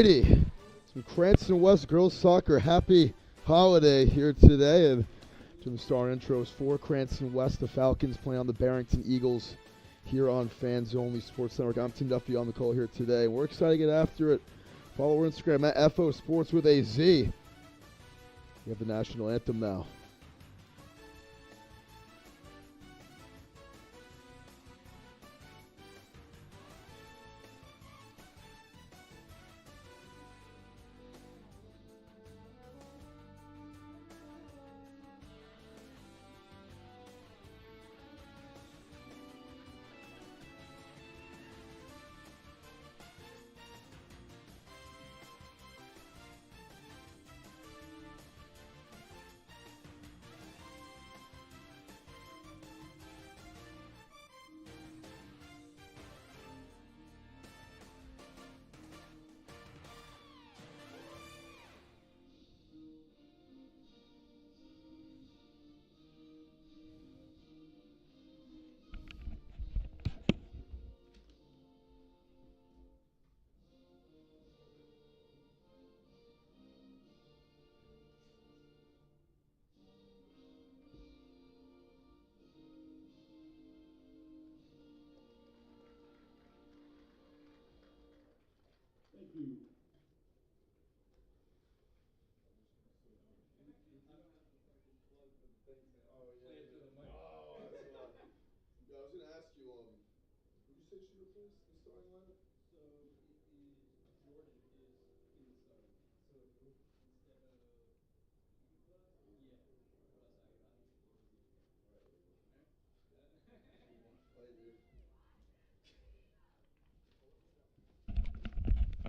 righty. Some Cranston West girls soccer happy holiday here today. And to start intros for Cranston West, the Falcons play on the Barrington Eagles here on Fans Only Sports Network. I'm Tim Duffy on the call here today. We're excited to get after it. Follow our Instagram at FO Sports with a Z. We have the national anthem now.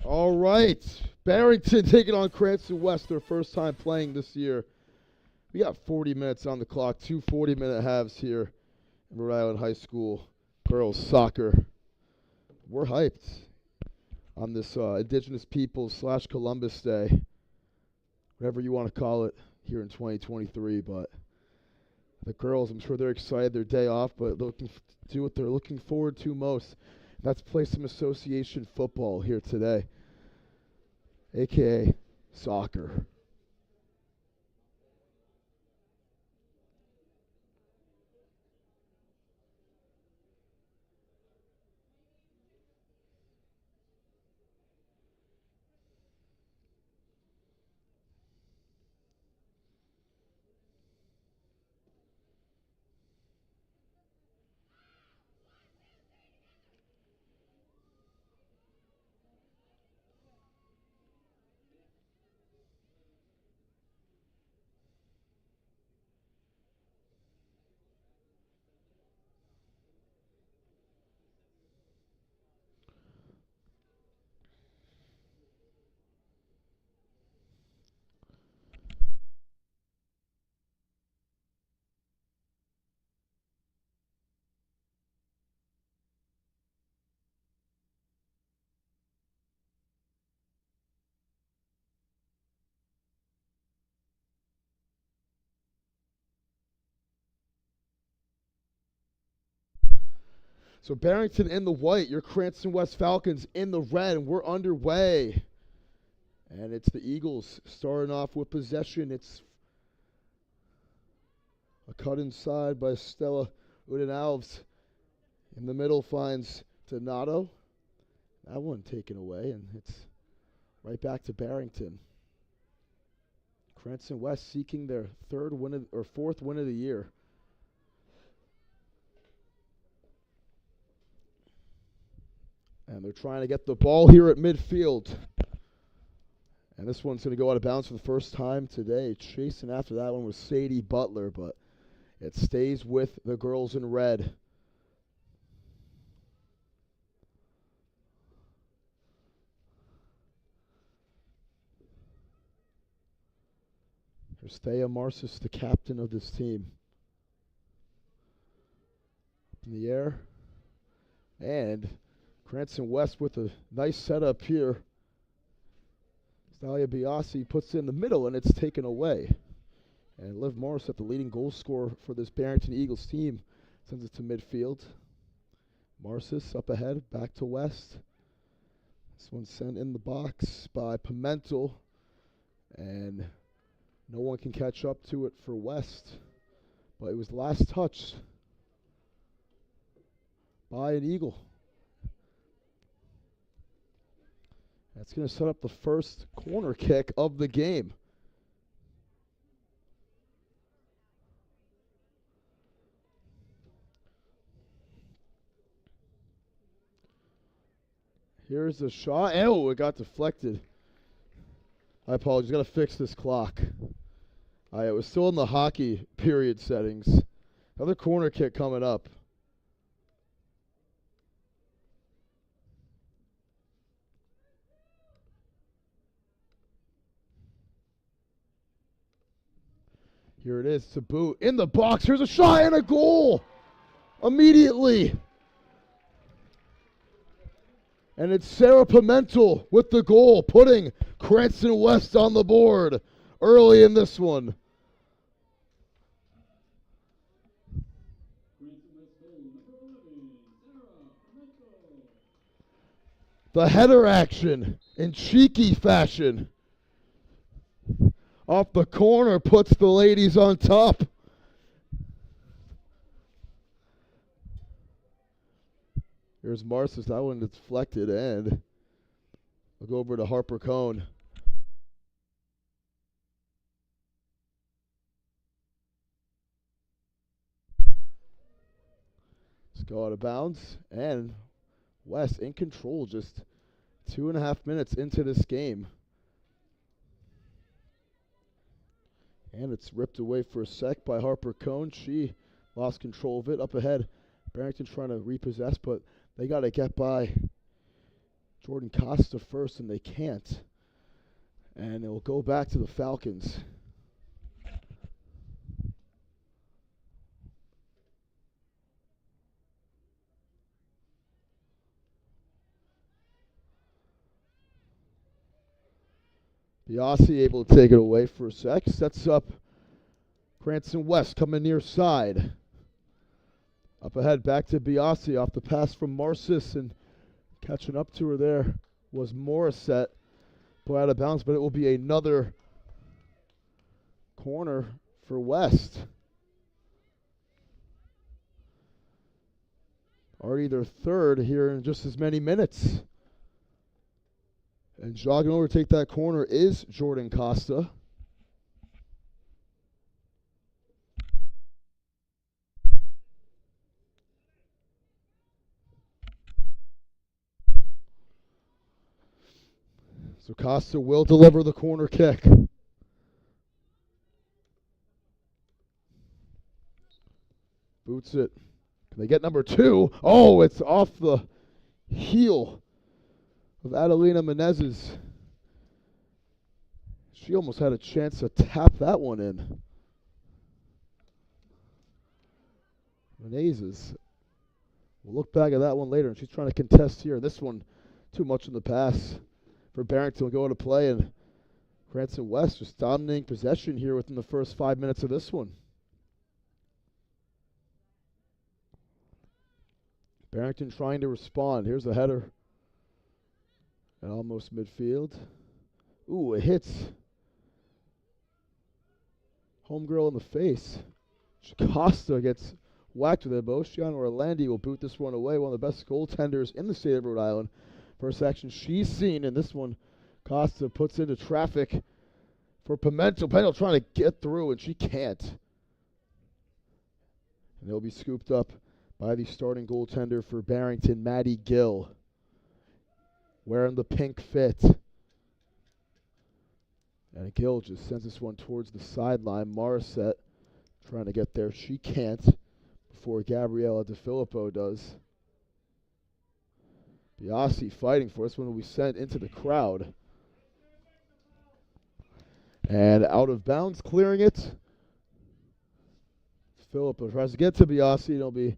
All right, Barrington taking on Cranston West, their first time playing this year. We got 40 minutes on the clock, two 40-minute halves here in Rhode Island High School girls soccer. We're hyped on this Indigenous Peoples / Columbus Day, whatever you want to call it, here in 2023. But the girls, I'm sure they're excited, their day off, but looking to do what they're looking forward to most. That's play some association football here today, a.k.a. soccer. So Barrington in the white, your Cranston West Falcons in the red, and we're underway. And it's the Eagles starting off with possession. It's a cut inside by Stella Udenalves. In the middle finds Donato. That one taken away, and it's right back to Barrington. Cranston West seeking their fourth win of the year. And they're trying to get the ball here at midfield. And this one's going to go out of bounds for the first time today. Chasing after that one was Sadie Butler, but it stays with the girls in red. Here's Thea Marcis, the captain of this team. Up in the air. And Cranston West with a nice setup here. Stalia Biasi puts it in the middle, and it's taken away. And Liv Morris, the leading goal scorer for this Barrington Eagles team, sends it to midfield. Marcis up ahead, back to West. This one's sent in the box by Pimentel, and no one can catch up to it for West. But it was last touched by an Eagle. That's going to set up the first corner kick of the game. Here's the shot. Oh, it got deflected. I apologize. Got to fix this clock. It was still in the hockey period settings. Another corner kick coming up. Here it is to boot. In the box. Here's a shot and a goal. Immediately. And it's Sarah Pimentel with the goal, putting Cranston West on the board early in this one. The header action in cheeky fashion. Off the corner, puts the ladies on top. Here's Marcis. That one deflected, and we'll go over to Harper Cone. Let's go out of bounds, and West in control just 2.5 minutes into this game. And it's ripped away for a sec by Harper Cone. She lost control of it. Up ahead, Barrington trying to repossess, but they got to get by Jordan Costa first, and they can't. And it will go back to the Falcons. Biasi able to take it away for a sec. Sets up Cranston West coming near side. Up ahead, back to Biasi off the pass from Marcis, and catching up to her there was Morissette. Put out of bounds, but it will be another corner for West. Already their third here in just as many minutes. And jogging over to take that corner is Jordan Costa. So Costa will deliver the corner kick. Boots it. Can they get number 2? Oh, it's off the heel of Adelina Menezes. She almost had a chance to tap that one in. Menezes. We'll look back at that one later, and she's trying to contest here. This one, too much in the pass for Barrington will go to play, and Cranston West just dominating possession here within the first 5 minutes of this one. Barrington trying to respond. Here's the header. And almost midfield. Ooh, it hits homegirl in the face. Costa gets whacked with it. Oceano Orlandi will boot this one away. One of the best goaltenders in the state of Rhode Island. First action she's seen, and this one Costa puts into traffic for Pimentel. Pimentel trying to get through, and she can't. And they'll be scooped up by the starting goaltender for Barrington, Maddie Gill, wearing the pink fit. And Gill just sends this one towards the sideline. Morissette trying to get there. She can't before Gabriella DeFilippo does. Biasi fighting for this one will be sent into the crowd. And out of bounds, clearing it. Filippo tries to get to Biasi, and it'll be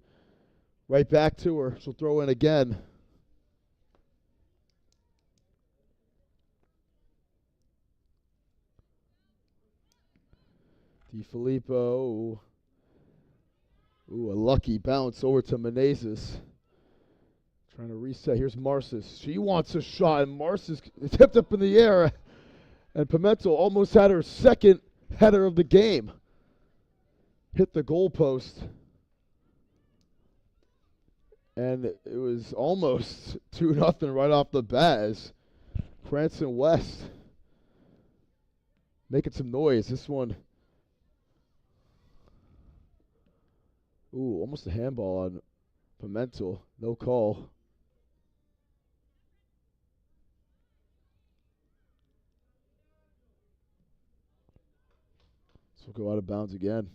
right back to her. She'll throw in again. DeFilippo. Ooh, a lucky bounce over to Menezes. Trying to reset. Here's Marcis. She wants a shot, and Marcis tipped up in the air. And Pimento almost had her second header of the game. Hit the goalpost. And it was almost 2-0 right off the bat as Cranston West making some noise. This one, ooh, almost a handball on Pimento. No call. So we'll go out of bounds again.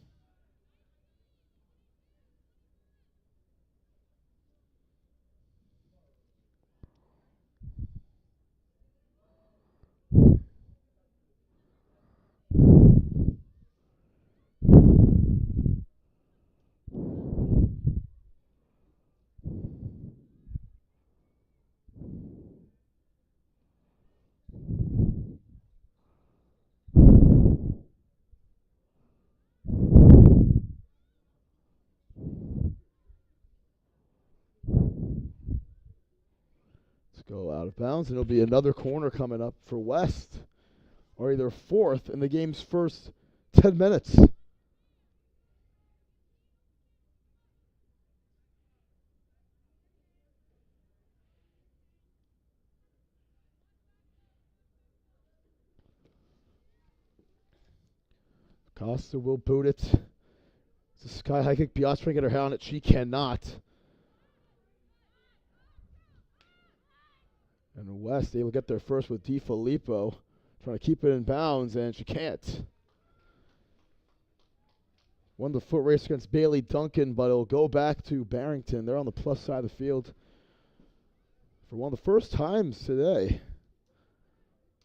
Go out of bounds, and it'll be another corner coming up for West, or either fourth in the game's first 10 minutes. Costa will boot it. It's a sky high kick. Biat's trying to get her head on it. She cannot. And West able to get there first with DiFilippo. Trying to keep it in bounds, and she can't. Won the foot race against Bailey Duncan, but it'll go back to Barrington. They're on the plus side of the field for one of the first times today.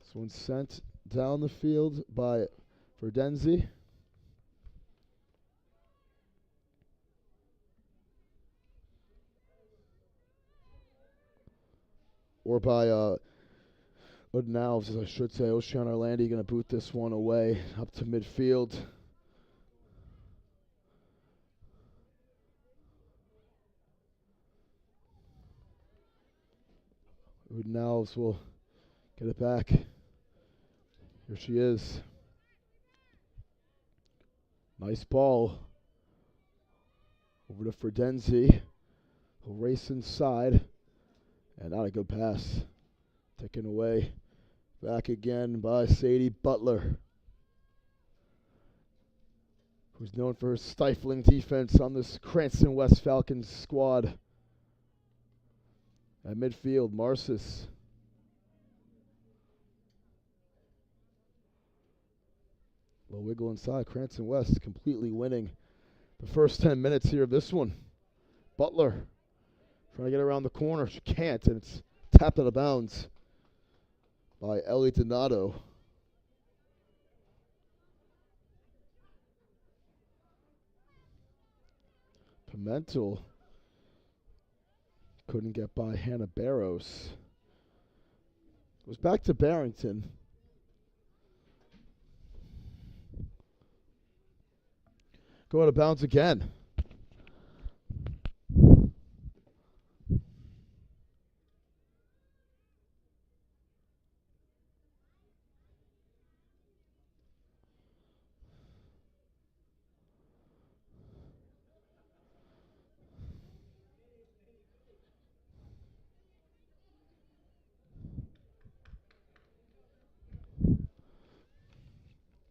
This one's sent down the field by Verdenzi. Or by Udnalves, as I should say. Ocean Orlandi going to boot this one away up to midfield. Udnalves will get it back. Here she is. Nice ball. Over to Verdenzi. He'll race inside. And not a good pass. Taken away. Back again by Sadie Butler, who's known for her stifling defense on this Cranston West Falcons squad. At midfield, Marcis. Little wiggle inside. Cranston West completely winning the first 10 minutes here of this one. Butler trying to get around the corner. She can't, and it's tapped out of bounds by Ellie Donato. Pimentel couldn't get by Hannah Barros. It was back to Barrington. Go out of bounds again.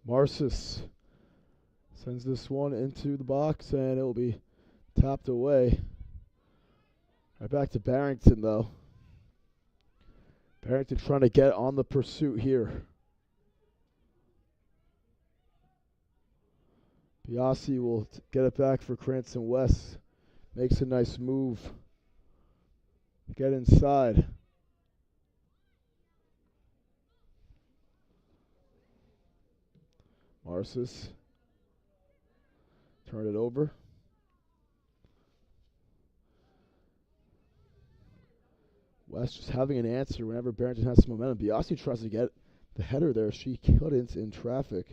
Marcis sends this one into the box, and it will be tapped away. Right back to Barrington, though. Barrington trying to get on the pursuit here. Biasi will get it back for Cranston West. Makes a nice move. Get inside. Marcis. Turn it over. West just having an answer whenever Barrington has some momentum. Biasi tries to get the header there. She couldn't in traffic.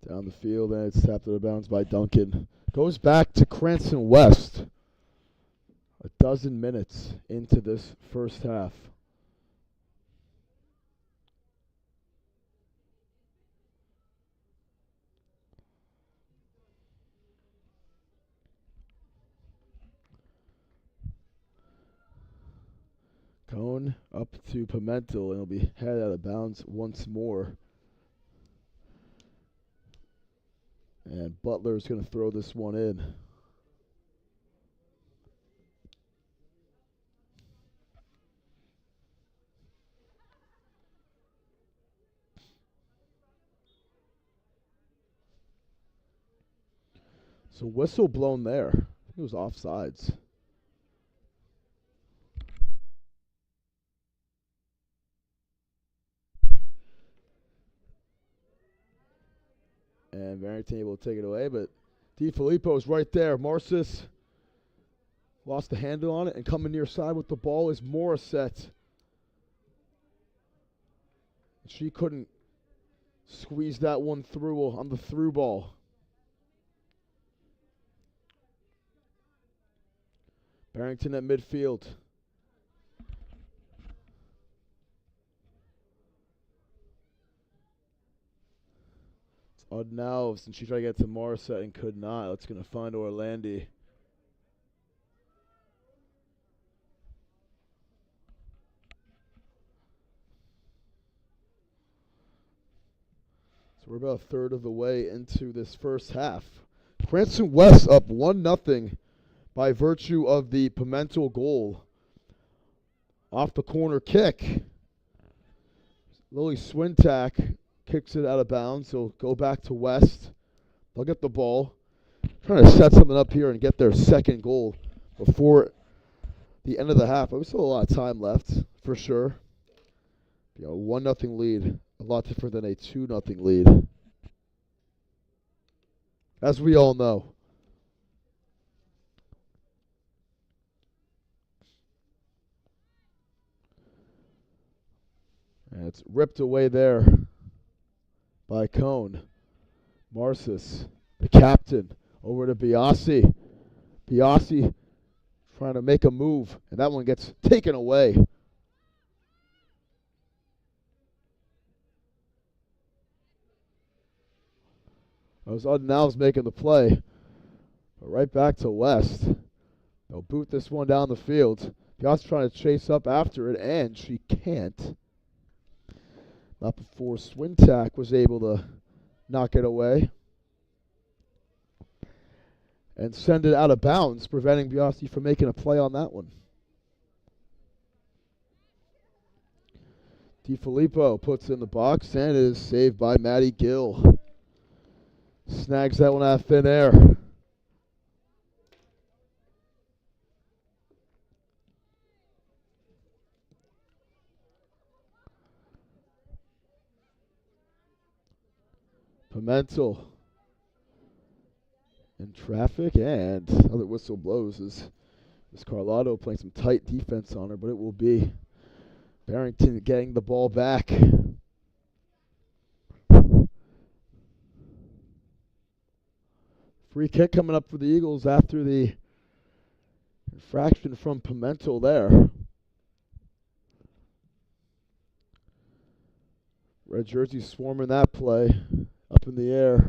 Down the field, and it's tapped out of bounds by Duncan. Goes back to Cranston West. A dozen minutes into this first half. Cone up to Pimentel, and he'll be headed out of bounds once more. And Butler's going to throw this one in. So whistle blown there. I think it was offsides. And Barrington able to take it away, but DiFilippo's right there. Marcis lost the handle on it, and coming near side with the ball is Morissette. She couldn't squeeze that one through on the through ball. Barrington at midfield. It's odd now since she tried to get to Morissette and could not. It's going to find Orlandi. So we're about a third of the way into this first half. Cranston West up 1-0 by virtue of the Pimentel goal. Off the corner kick. Lily Swintack kicks it out of bounds. So go back to West. They'll get the ball. Trying to set something up here and get their second goal before the end of the half. There's still a lot of time left, for sure. 1-0 lead. A lot different than a 2-0 lead. As we all know. And it's ripped away there by Cone. Marcis, the captain, over to Biasi. Biasi trying to make a move, and that one gets taken away. Now's making the play. But right back to West. They'll boot this one down the field. Biasi trying to chase up after it, and she can't. Not before Swintack was able to knock it away and send it out of bounds, preventing Biasi from making a play on that one. DiFilippo puts it in the box, and it is saved by Maddie Gill. Snags that one out of thin air. Pimentel in traffic, and other whistle blows as Carlotto playing some tight defense on her, but it will be Barrington getting the ball back. Free kick coming up for the Eagles after the infraction from Pimentel there. Red jersey swarming that play. Up in the air.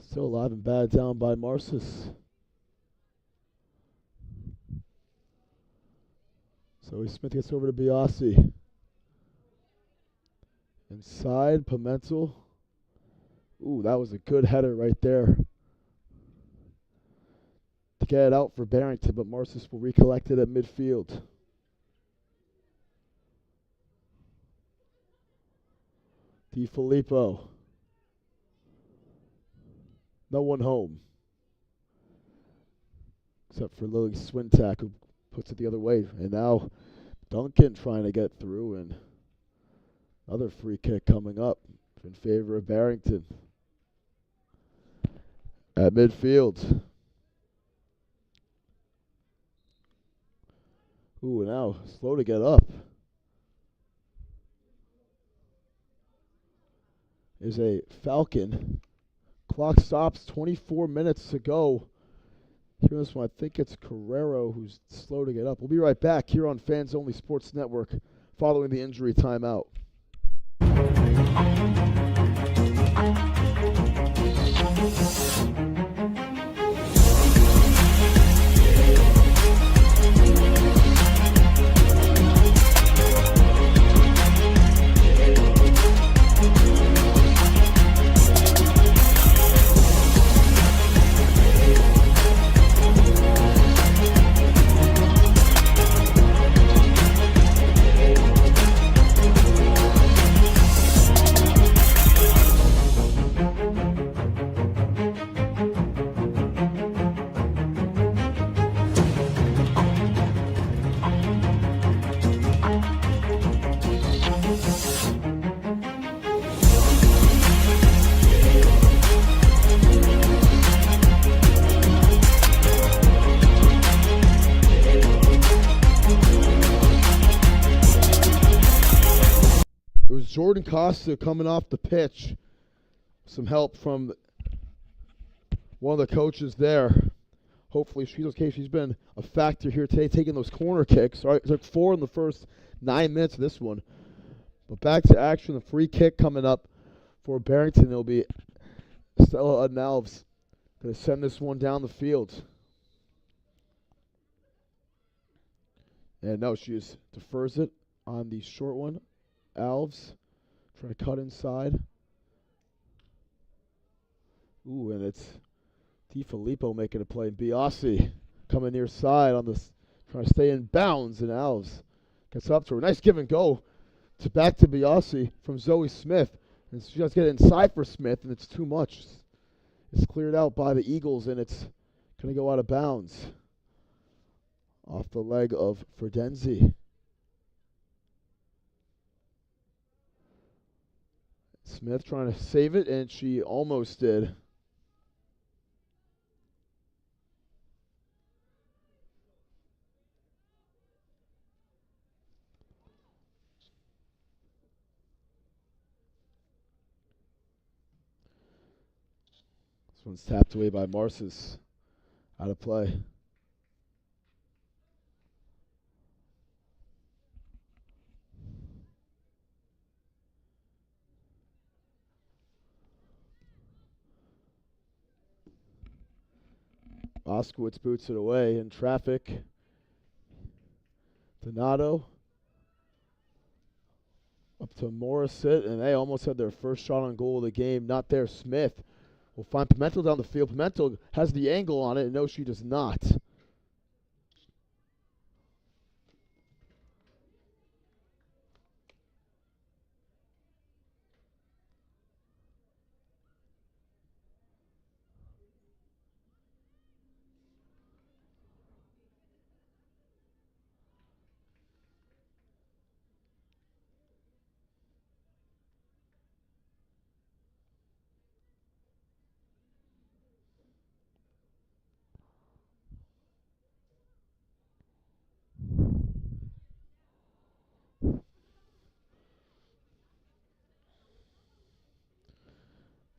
Still alive and bad down by Marcis. So Smith gets over to Biasi. Inside, Pimentel. Ooh, that was a good header right there. To get it out for Barrington, but Marcis will recollect it at midfield. DiFilippo. No one home. Except for Lily Swintack, who puts it the other way. And now Duncan trying to get through, and another free kick coming up in favor of Barrington. At midfield. Ooh, now slow to get up. is a Falcon. Clock stops, 24 minutes to go. Here on this one, I think it's Carrero who's slow to get up. We'll be right back here on Fans Only Sports Network following the injury timeout. Jordan Costa coming off the pitch. Some help from one of the coaches there. Hopefully she's okay. She's been a factor here today, taking those corner kicks. All right, took 4 in the first 9 minutes of this one. But back to action. The free kick coming up for Barrington. It'll be Stella Udnalves going to send this one down the field. And no, she just defers it on the short one. Alves trying to cut inside. Ooh, and it's DiFilippo making a play. Biasi coming near side on this, trying to stay in bounds, and Alves gets up to her. Nice give and go to back to Biasi from Zoe Smith. And she does get inside for Smith, and it's too much. It's cleared out by the Eagles, and it's going to go out of bounds off the leg of Fredenzi. Smith trying to save it, and she almost did. This one's tapped away by Marcis. Out of play. Oskowitz boots it away in traffic. Donato up to Morissette, and they almost had their first shot on goal of the game. Not there. Smith will find Pimentel down the field. Pimentel has the angle on it, and no, she does not.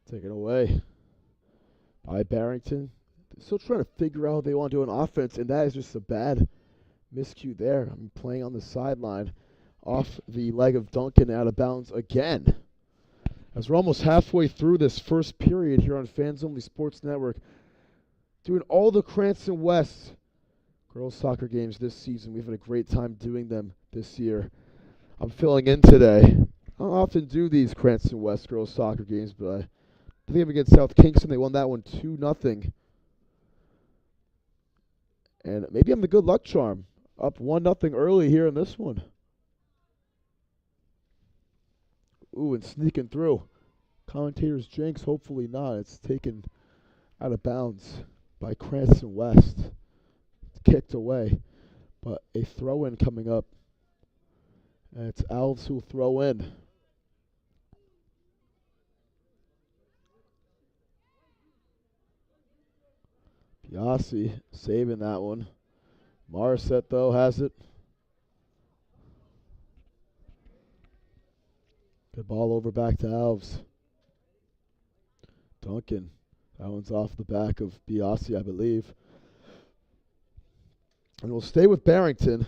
Taken away by Barrington. They're still trying to figure out how they want to do an offense, and that is just a bad miscue there. I'm playing on the sideline off the leg of Duncan, out of bounds again. As we're almost halfway through this first period here on Fans Only Sports Network, doing all the Cranston West girls soccer games this season. We've had a great time doing them this year. I'm filling in today. I don't often do these Cranston West girls soccer games, but I think against South Kingston, they won that one 2-0. And maybe I'm the good luck charm. Up 1-0 early here in this one. Ooh, and sneaking through. Commentator's jinx, hopefully not. It's taken out of bounds by Cranston West. It's kicked away. But a throw-in coming up. And it's Alves who'll throw in. Biasi saving that one. Morissette, though, has it. Good ball over back to Alves. Duncan. That one's off the back of Biasi, I believe. And we'll stay with Barrington.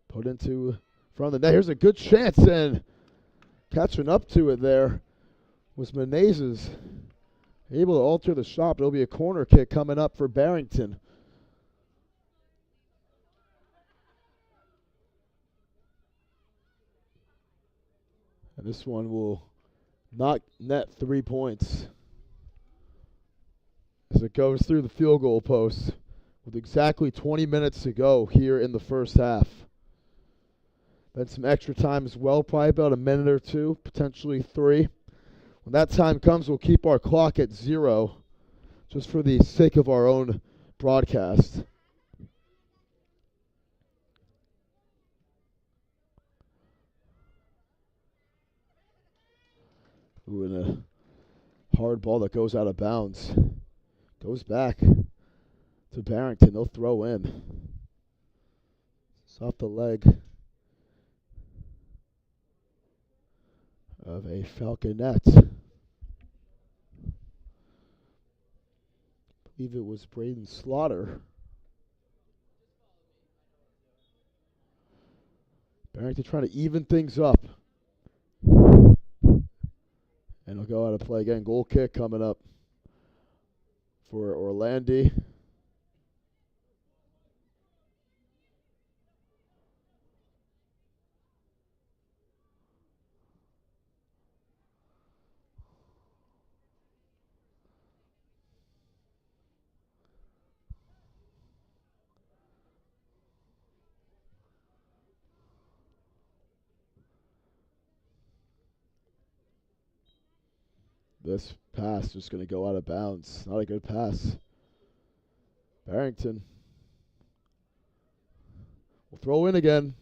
Put into front of the net. Here's a good chance, and catching up to it there was Menezes. Able to alter the shot, but it'll be a corner kick coming up for Barrington. And this one will not net 3 points as it goes through the field goal post with exactly 20 minutes to go here in the first half. Then some extra time as well, probably about a minute or two, potentially 3. When that time comes, we'll keep our clock at 0 just for the sake of our own broadcast. Ooh, and a hard ball that goes out of bounds. Goes back to Barrington. They'll throw in. It's off the leg of a Falconet. I believe it was Braden Slaughter. Barrington trying to even things up. And he'll go out of play again. Goal kick coming up for Orlandi. This pass just going to go out of bounds. Not a good pass. Barrington will throw in again.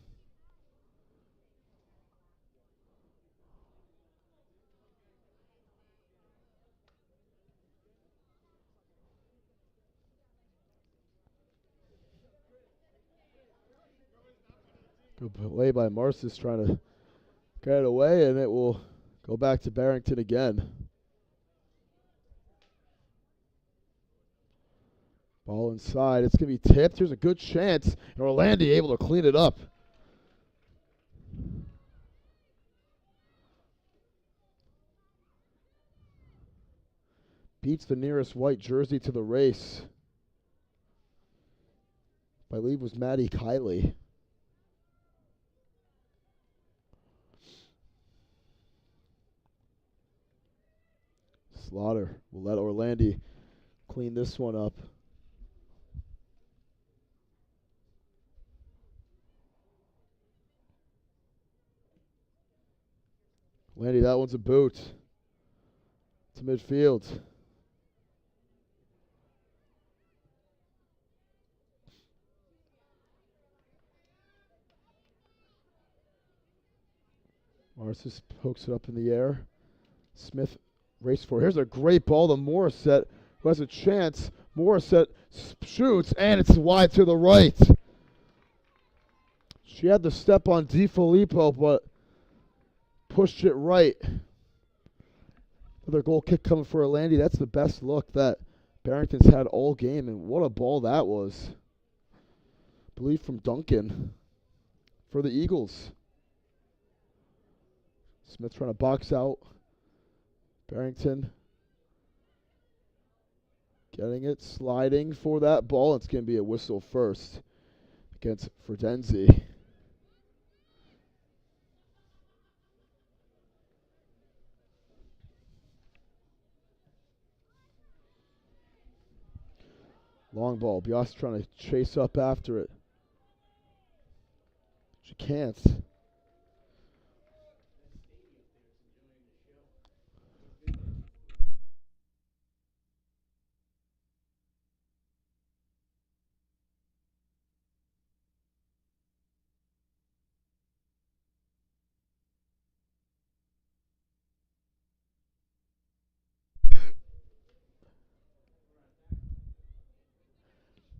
Good play by Marcis trying to get it away, and it will go back to Barrington again. Ball inside. It's going to be tipped. Here's a good chance. And Orlandi able to clean it up. Beats the nearest white jersey to the race. I believe it was Maddie Kiley. Slaughter will let Orlandi clean this one up. Orlandi, that one's a boot. To midfield. Marcis pokes it up in the air. Smith race for it. Here's a great ball to Morissette, who has a chance. Morissette shoots, and it's wide to the right. She had the step on DiFilippo, but pushed it right. Another goal kick coming for Orlandi. That's the best look that Barrington's had all game, and what a ball that was. I believe from Duncan for the Eagles. Smith trying to box out. Barrington getting it, sliding for that ball. It's going to be a whistle first against Fredenzi. Long ball. Bias trying to chase up after it. She can't.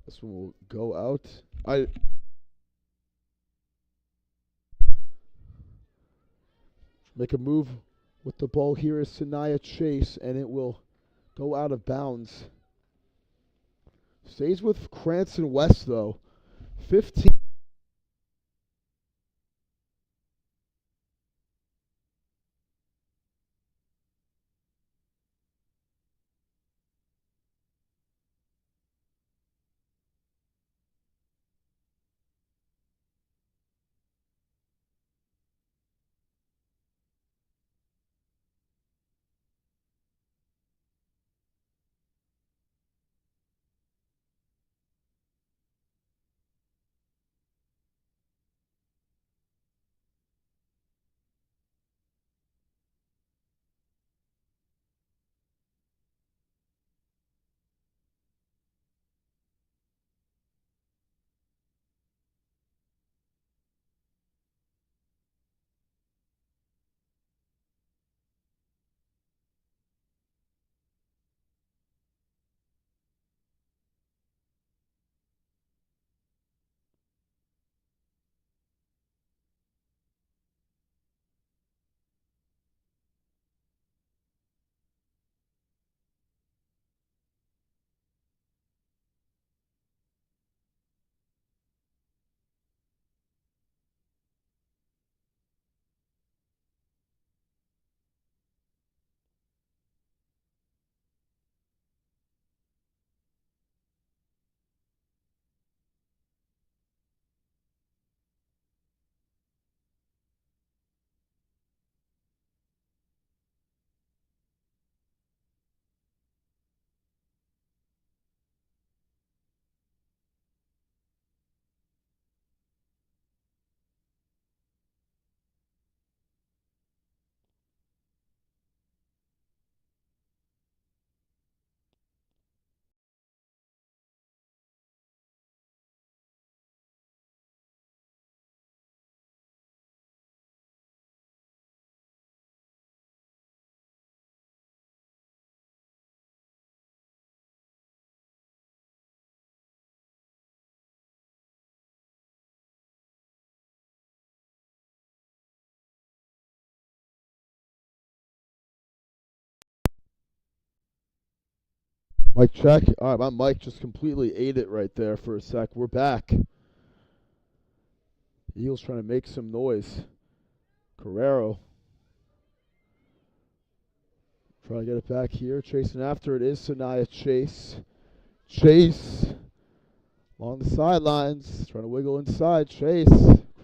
This one will go out. Make a move With the ball here is Sanaya Chase, and it will go out of bounds. Stays with Cranston West, though. 15. Mic check. All right, my mic just completely ate it right there for a sec. We're back. Eagles trying to make some noise. Carrero trying to get it back here. Chasing after it is Sanaya Chase. Chase along the sidelines. Trying to wiggle inside. Chase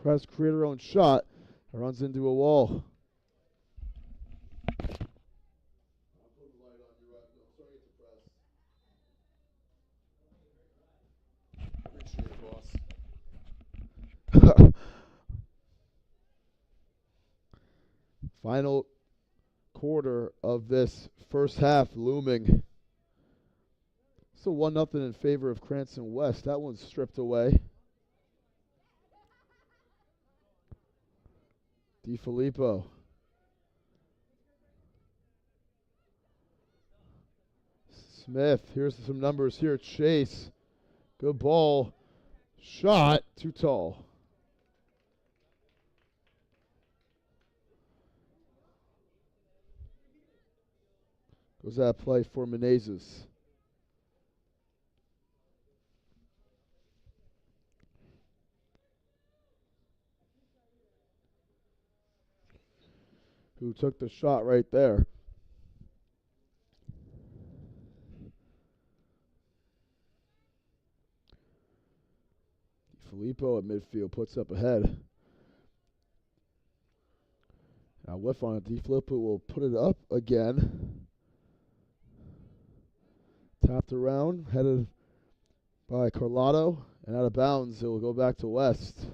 tries to create her own shot. And runs into a wall. Appreciate it, boss. Final quarter of this first half looming. Still 1-0 in favor of Cranston West. That one's stripped away. DiFilippo. Smith. Here's some numbers here. Chase. Good ball. Shot. Too tall. Goes that play for Menezes. Who took the shot right there. Filippo at midfield puts up ahead. Now whiff on it. DiFilippo will put it up again. Tapped around, headed by Carlotto, and out of bounds. It will go back to West.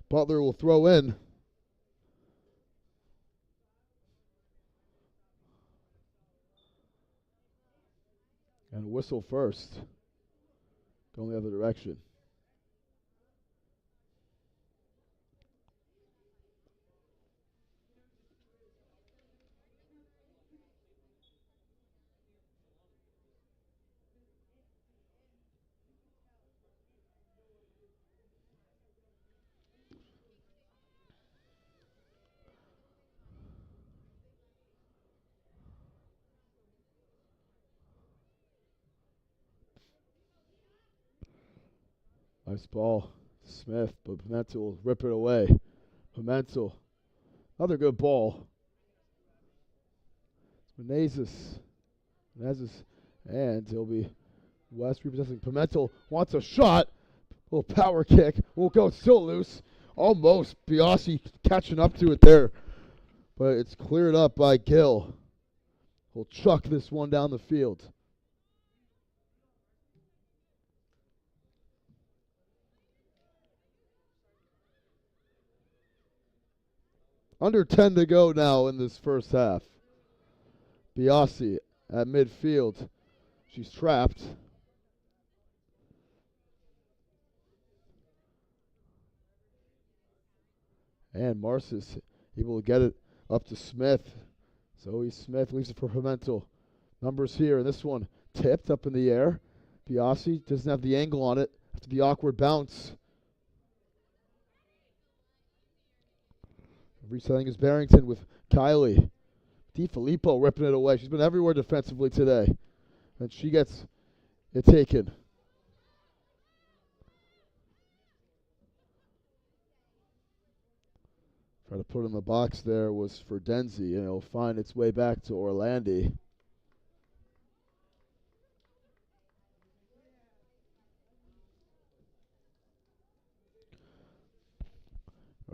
Butler will throw in. And whistle first. Going the other direction. Nice ball. Smith, but Pimentel will rip it away. Pimentel. Another good ball. Menezes. And it'll be West repossessing. Pimentel wants a shot. Little power kick. Will go still loose. Almost. Biasi catching up to it there. But it's cleared up by Gill. He'll chuck this one down the field. Under 10 to go now in this first half. Biasi at midfield. She's trapped. And Marcis able to get it up to Smith. Zoe Smith leaves it for Pimentel. Numbers here, and this one tipped up in the air. Biasi doesn't have the angle on it after the awkward bounce. Reselling is Barrington with Kylie. DiFilippo ripping it away. She's been everywhere defensively today. And she gets it taken. Try to put in the box there was for Denzi, and it'll find its way back to Orlandi.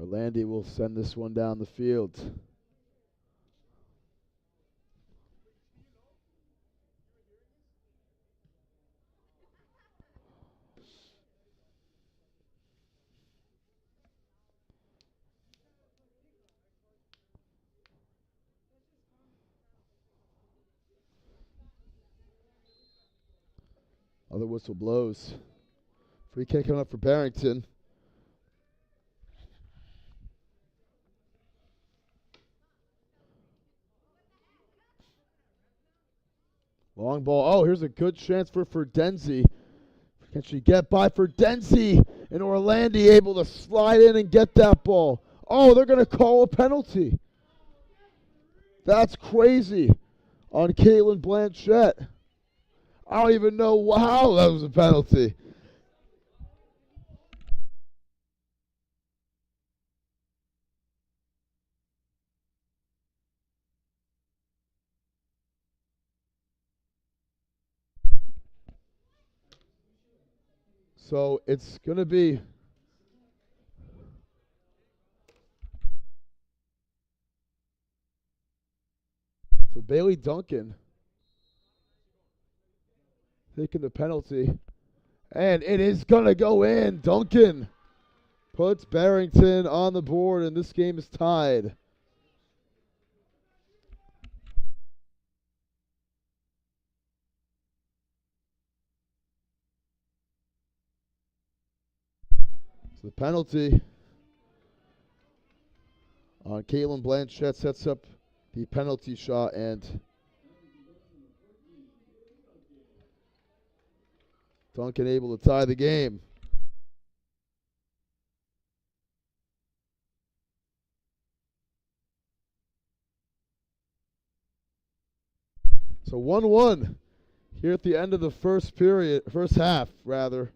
Orlandi will send this one down the field. Other whistle blows. Free kick coming up for Barrington. Long ball. Oh, here's a good chance for Denzi. Can she get by for Denzi? And Orlandi able to slide in and get that ball. Oh, they're going to call a penalty. That's crazy on Caitlin Blanchette. I don't even know how that was a penalty. So it's going to be Bailey Duncan taking the penalty. And it is going to go in. Duncan puts Barrington on the board, and this game is tied. So the penalty on Caitlin Blanchette sets up the penalty shot, and Duncan able to tie the game. So 1-1 here at the end of the first half, rather.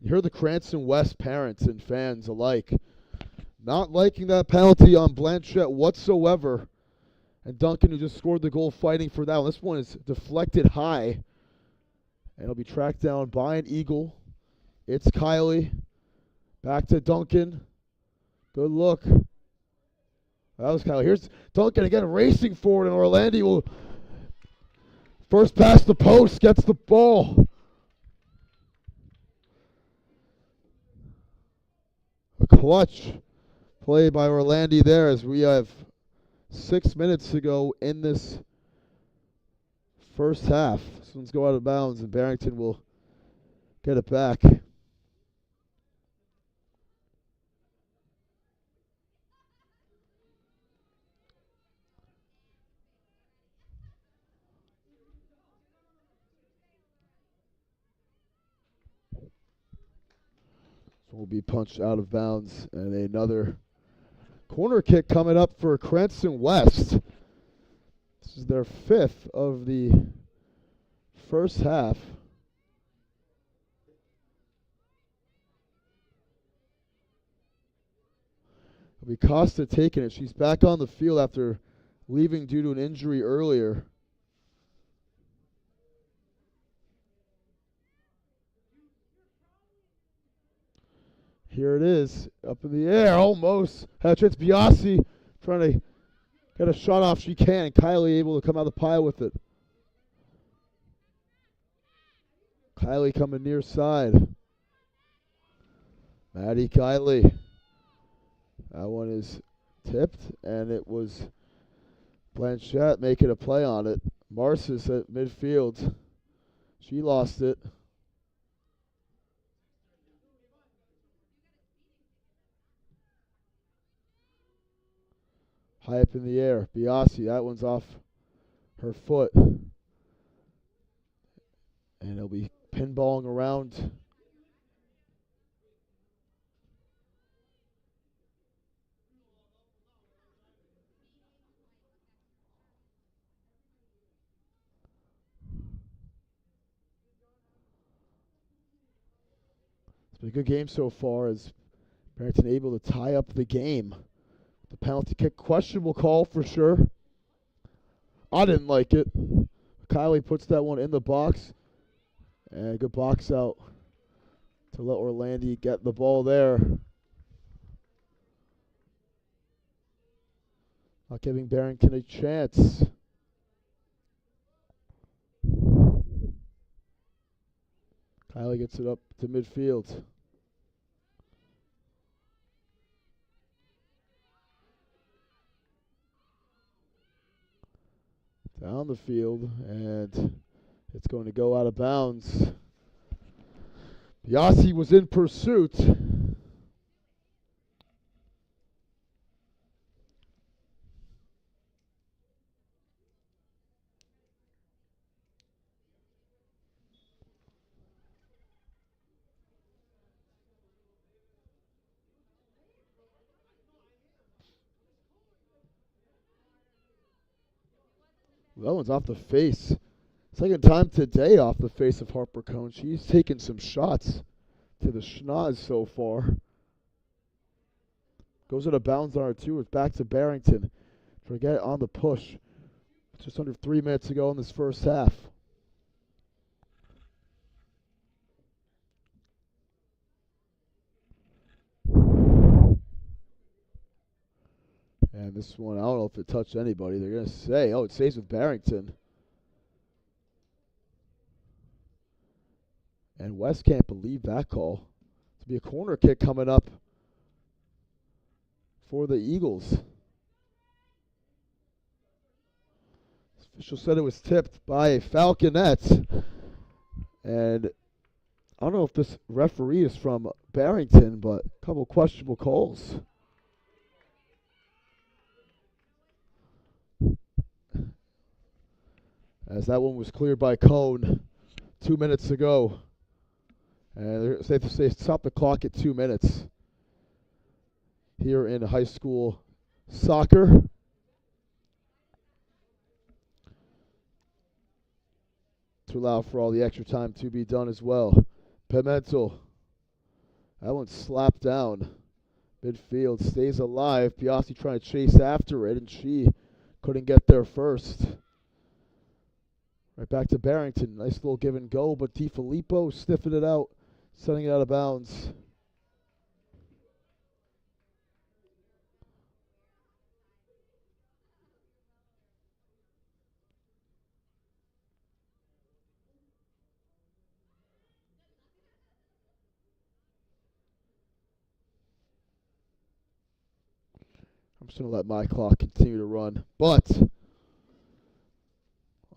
You heard the Cranston West parents and fans alike not liking that penalty on Blanchette whatsoever. And Duncan, who just scored the goal, fighting for that one. This one is deflected high. And it'll be tracked down by an Eagle. It's Kylie. Back to Duncan. Good look. That was Kylie. Here's Duncan again racing forward, and Orlandi will first pass the post, gets the ball. A clutch play by Orlandi there, as we have 6 minutes to go in this first half. This one's go out of bounds, and Barrington will get it back. will be punched out of bounds, and another corner kick coming up for Cranston West. This is their 5th of the first half. It'll be Costa taking it. She's back on the field after leaving due to an injury earlier. Here it is, up in the air, almost. It's Biasi trying to get a shot off she can. Kylie able to come out of the pile with it. Kylie coming near side. Maddie Kylie. That one is tipped, and it was Blanchette making a play on it. Marcis at midfield. She lost it. High up in the air. Biasi, that one's off her foot. And it'll be pinballing around. It's been a good game so far as Barrington able to tie up the game. The penalty kick, questionable call for sure. I didn't like it. Kylie puts that one in the box. And a good box out to let Orlandi get the ball there. Not giving Barrington a chance. Kylie gets it up to midfield. Down the field, and it's going to go out of bounds. Biasi was in pursuit. That one's off the face. Second time today off the face of Harper Cone. She's taken some shots to the schnoz so far. Goes out of bounds on her too. It's back to Barrington. Forget on the push. Just under 3 minutes to go in this first half. And this one, I don't know if it touched anybody. They're going to say, oh, it stays with Barrington. And West can't believe that call. It's be a corner kick coming up for the Eagles. Official said it was tipped by a Falconet. And I don't know if this referee is from Barrington, but a couple questionable calls. As that one was cleared by Cone 2 minutes ago. And they stop the clock at 2 minutes here in high school soccer. To allow for all the extra time to be done as well. Pimentel. That one slapped down. Midfield stays alive. Biasi trying to chase after it, and she couldn't get there first. Right back to Barrington. Nice little give and go, but DiFilippo sniffing it out, sending it out of bounds. I'm just going to let my clock continue to run. But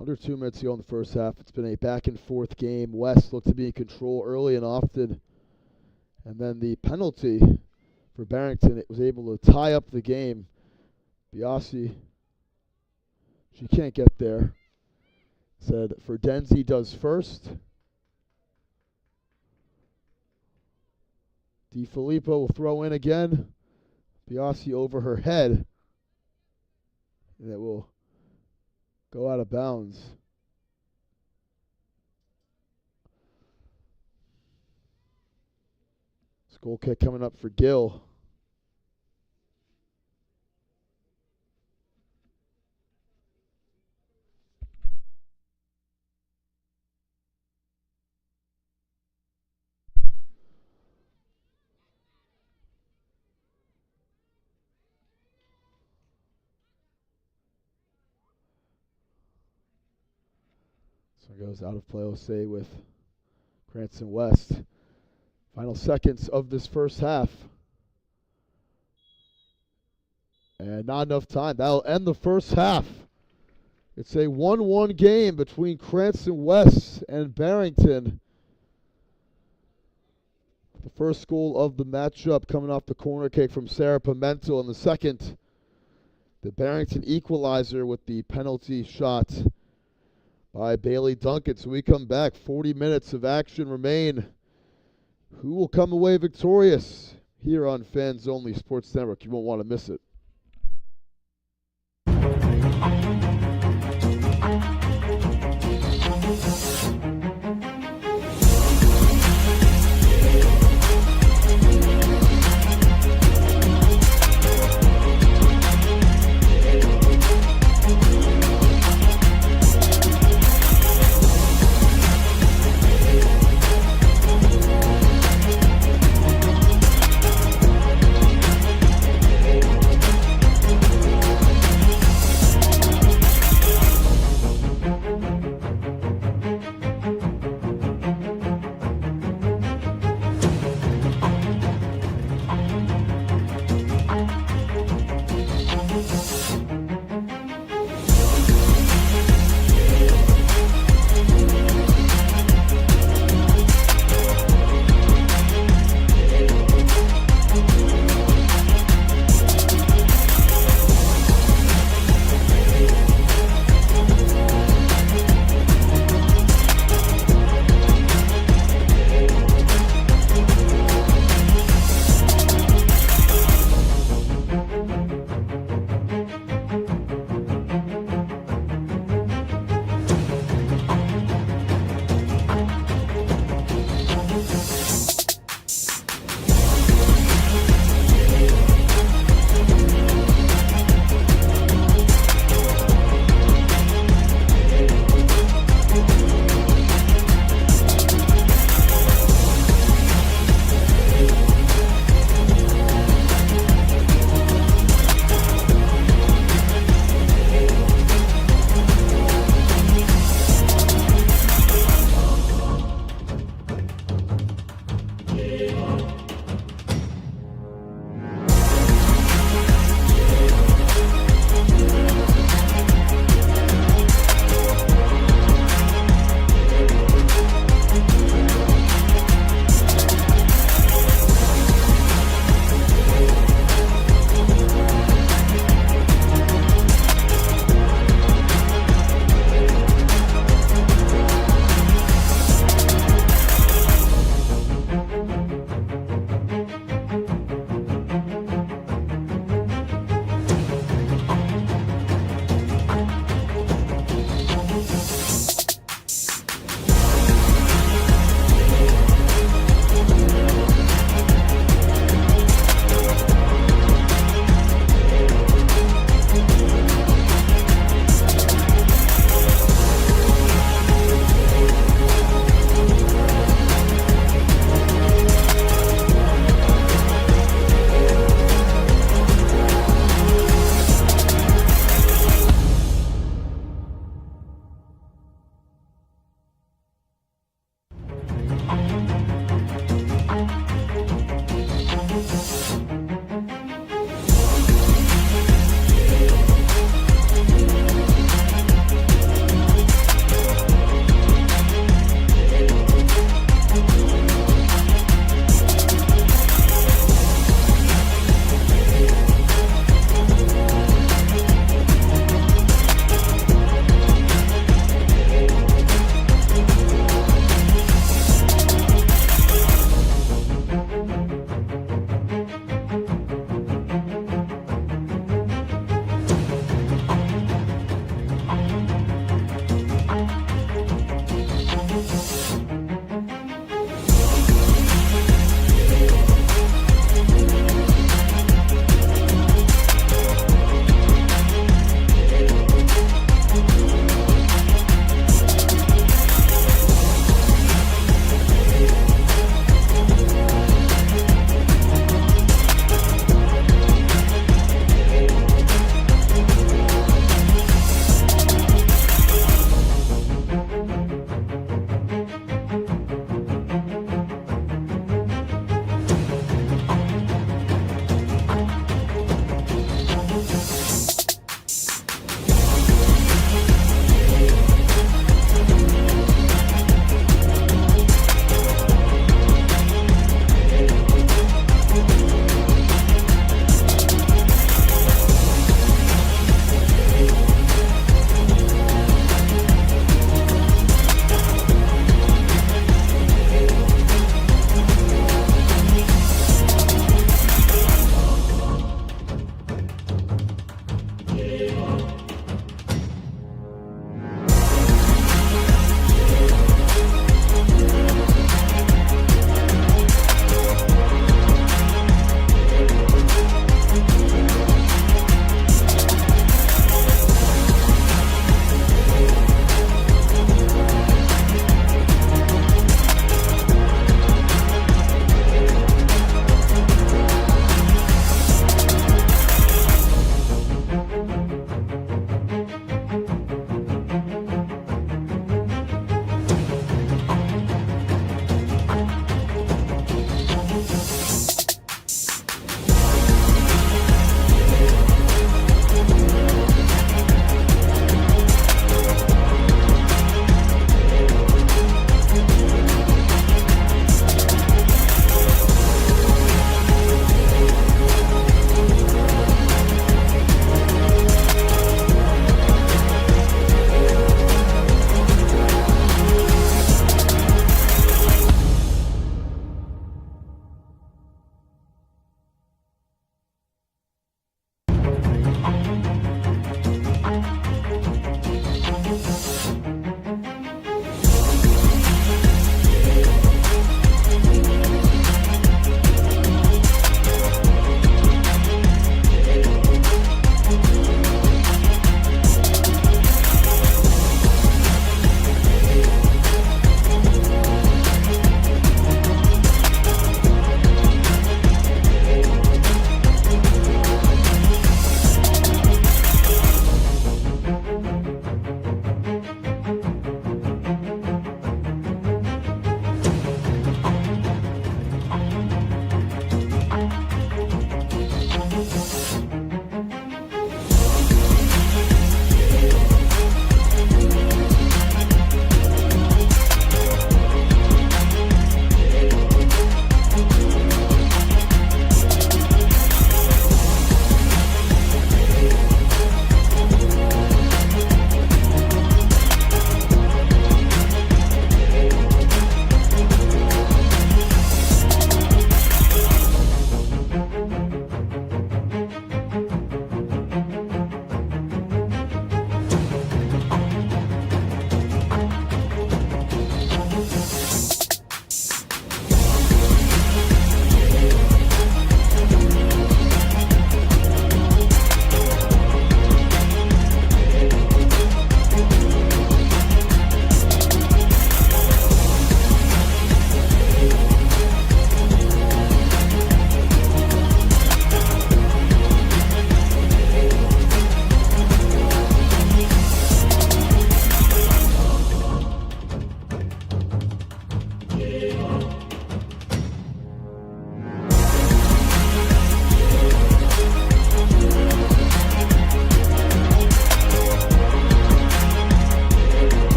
under 2 minutes to go in the first half. It's been a back-and-forth game. West looked to be in control early and often. And then the penalty for Barrington, it was able to tie up the game. Biasi, she can't get there. Said Ferdenzi does first. DiFilippo will throw in again. Biasi over her head. And it will go out of bounds. Goal kick coming up for Gill. So it goes out of play, Osei with Cranston West. Final seconds of this first half. And not enough time. That'll end the first half. It's a 1-1 game between Cranston West and Barrington. The first goal of the matchup coming off the corner kick from Sarah Pimentel. And the second, the Barrington equalizer with the penalty shot by Bailey Duncan. So we come back. 40 minutes of action remain. Who will come away victorious here on Fans Only Sports Network? You won't want to miss it.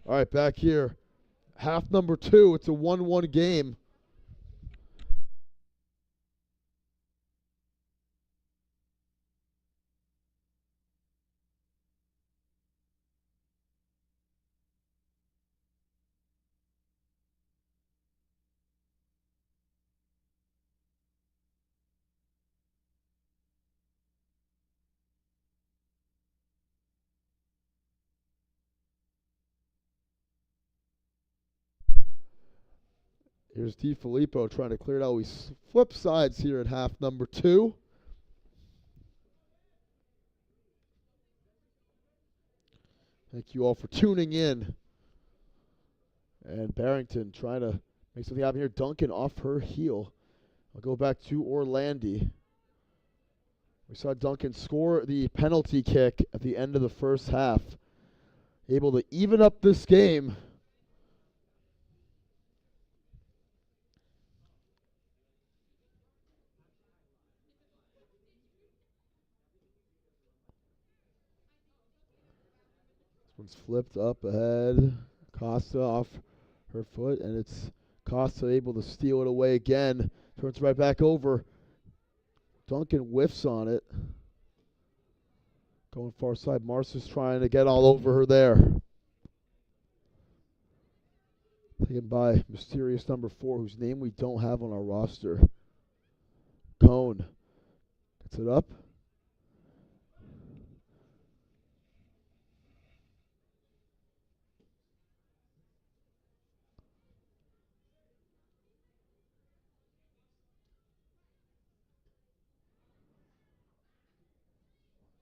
All right, back here. Half number 2. It's a 1-1 game. Here's DiFilippo trying to clear it out. We flip sides here at half number 2. Thank you all for tuning in. And Barrington trying to make something happen here. Duncan off her heel. I'll go back to Orlandi. We saw Duncan score the penalty kick at the end of the first half. Able to even up this game. This one's flipped up ahead. Costa off her foot, and it's Costa able to steal it away again. Turns right back over. Duncan whiffs on it. Going far side. Marcia's trying to get all over her there. Taken by mysterious number 4, whose name we don't have on our roster. Cone. Gets it up.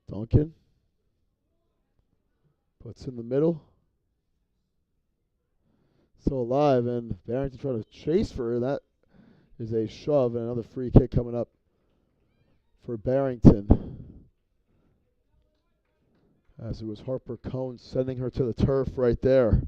Duncan puts in the middle. Still alive, and Barrington trying to chase for her. That is a shove, and another free kick coming up for Barrington. As it was Harper Cone sending her to the turf right there.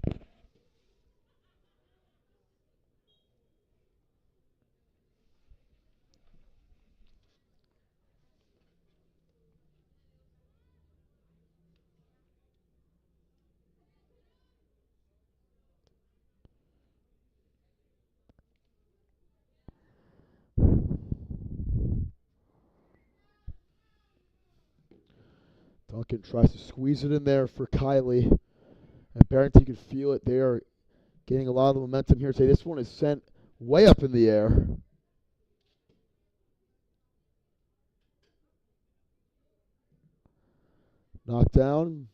Duncan tries to squeeze it in there for Kylie. And Barrington, you can feel it. They are getting a lot of the momentum here today. This one is sent way up in the air. Knocked down.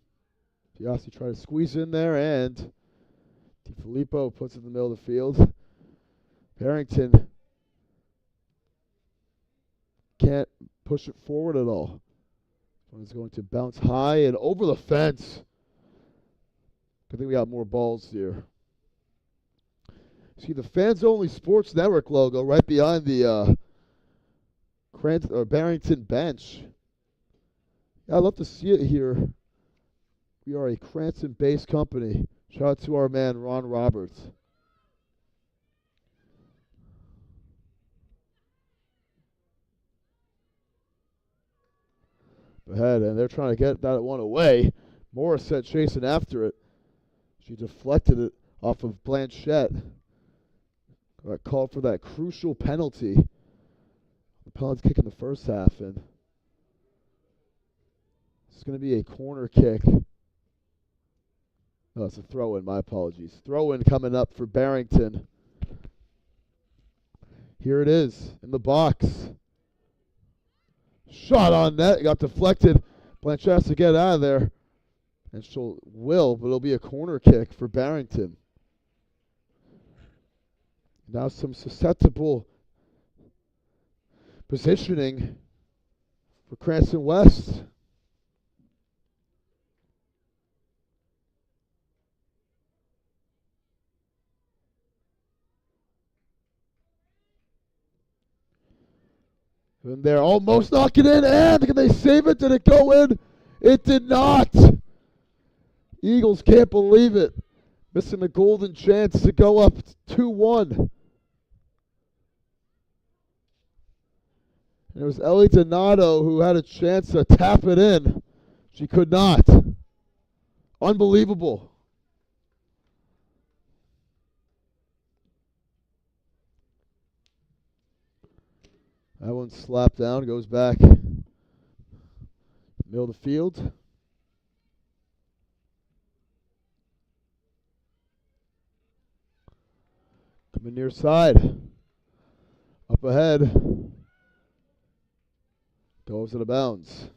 Piazzi tried to squeeze in there, and DiFilippo puts it in the middle of the field. Barrington can't push it forward at all. It's going to bounce high and over the fence. I think we got more balls here. See the Fans Only Sports Network logo right behind the Cranston or Barrington bench. Yeah, I'd love to see it here. We are a Cranston-based company. Shout out to our man Ron Roberts. Ahead, and they're trying to get that one away. Morissette chasing after it. She deflected it off of Blanchette. Got called for that crucial penalty. The penalty kick in the first half, and it's going to be a corner kick. No, it's a throw-in. My apologies. Throw-in coming up for Barrington. Here it is in the box. Shot on net, got deflected. Blanchette has to get out of there. And but it'll be a corner kick for Barrington. Now some susceptible positioning for Cranston West. And they're almost knocking in, and can they save it? Did it go in? It did not. Eagles can't believe it. Missing a golden chance to go up 2-1. And it was Ellie Donato who had a chance to tap it in. She could not. Unbelievable. That one slapped down, goes back. Middle of the field. Coming near side. Up ahead. Goes out of bounds.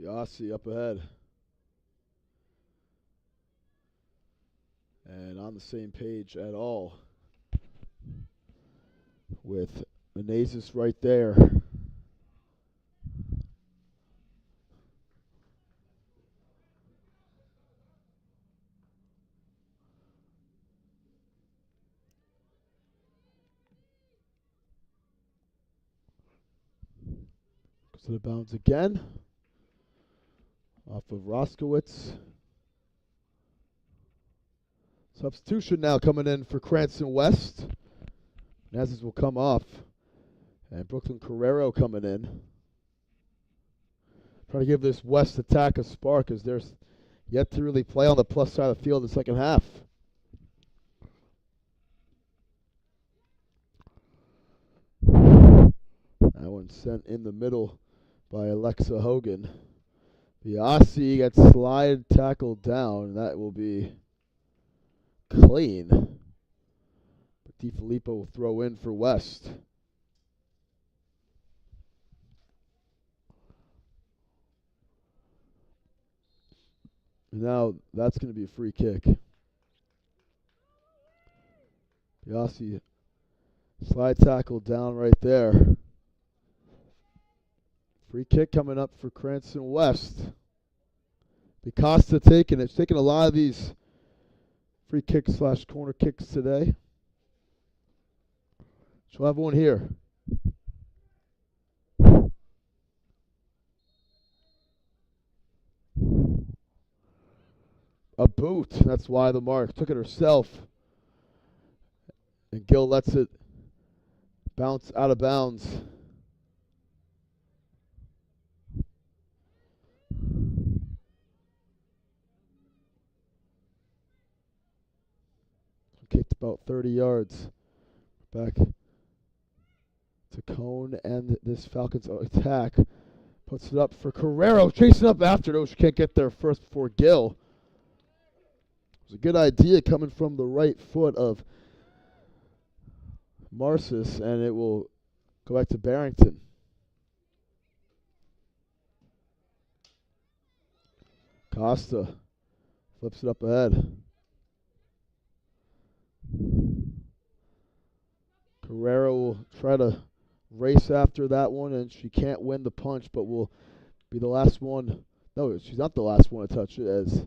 Biasi up ahead. And on the same page at all with Menezes right there. Goes to the bounds again. Off of Roskowitz. Substitution now coming in for Cranston West. Menezes will come off. And Brooklyn Carrero coming in. Trying to give this West attack a spark as they're yet to really play on the plus side of the field in the second half. That one sent in the middle by Alexa Hogan. Biasi gets slide tackled down. That will be clean. But DiFilippo will throw in for West. Now that's going to be a free kick. Biasi slide tackle down right there. Free kick coming up for Cranston West. Picosta taking it. It's taking a lot of these free kicks / corner kicks today. She'll have one here. A boot. That's why the mark. Took it herself. And Gill lets it bounce out of bounds. Kicked about 30 yards. Back to Cone and this Falcons attack. Puts it up for Carrero. Chasing up after those. She can't get there first before Gill. It was a good idea coming from the right foot of Marcis, and it will go back to Barrington. Costa flips it up ahead. Carrero will try to race after that one, and she can't win the punch, but will be the last one. No, she's not the last one to touch it, as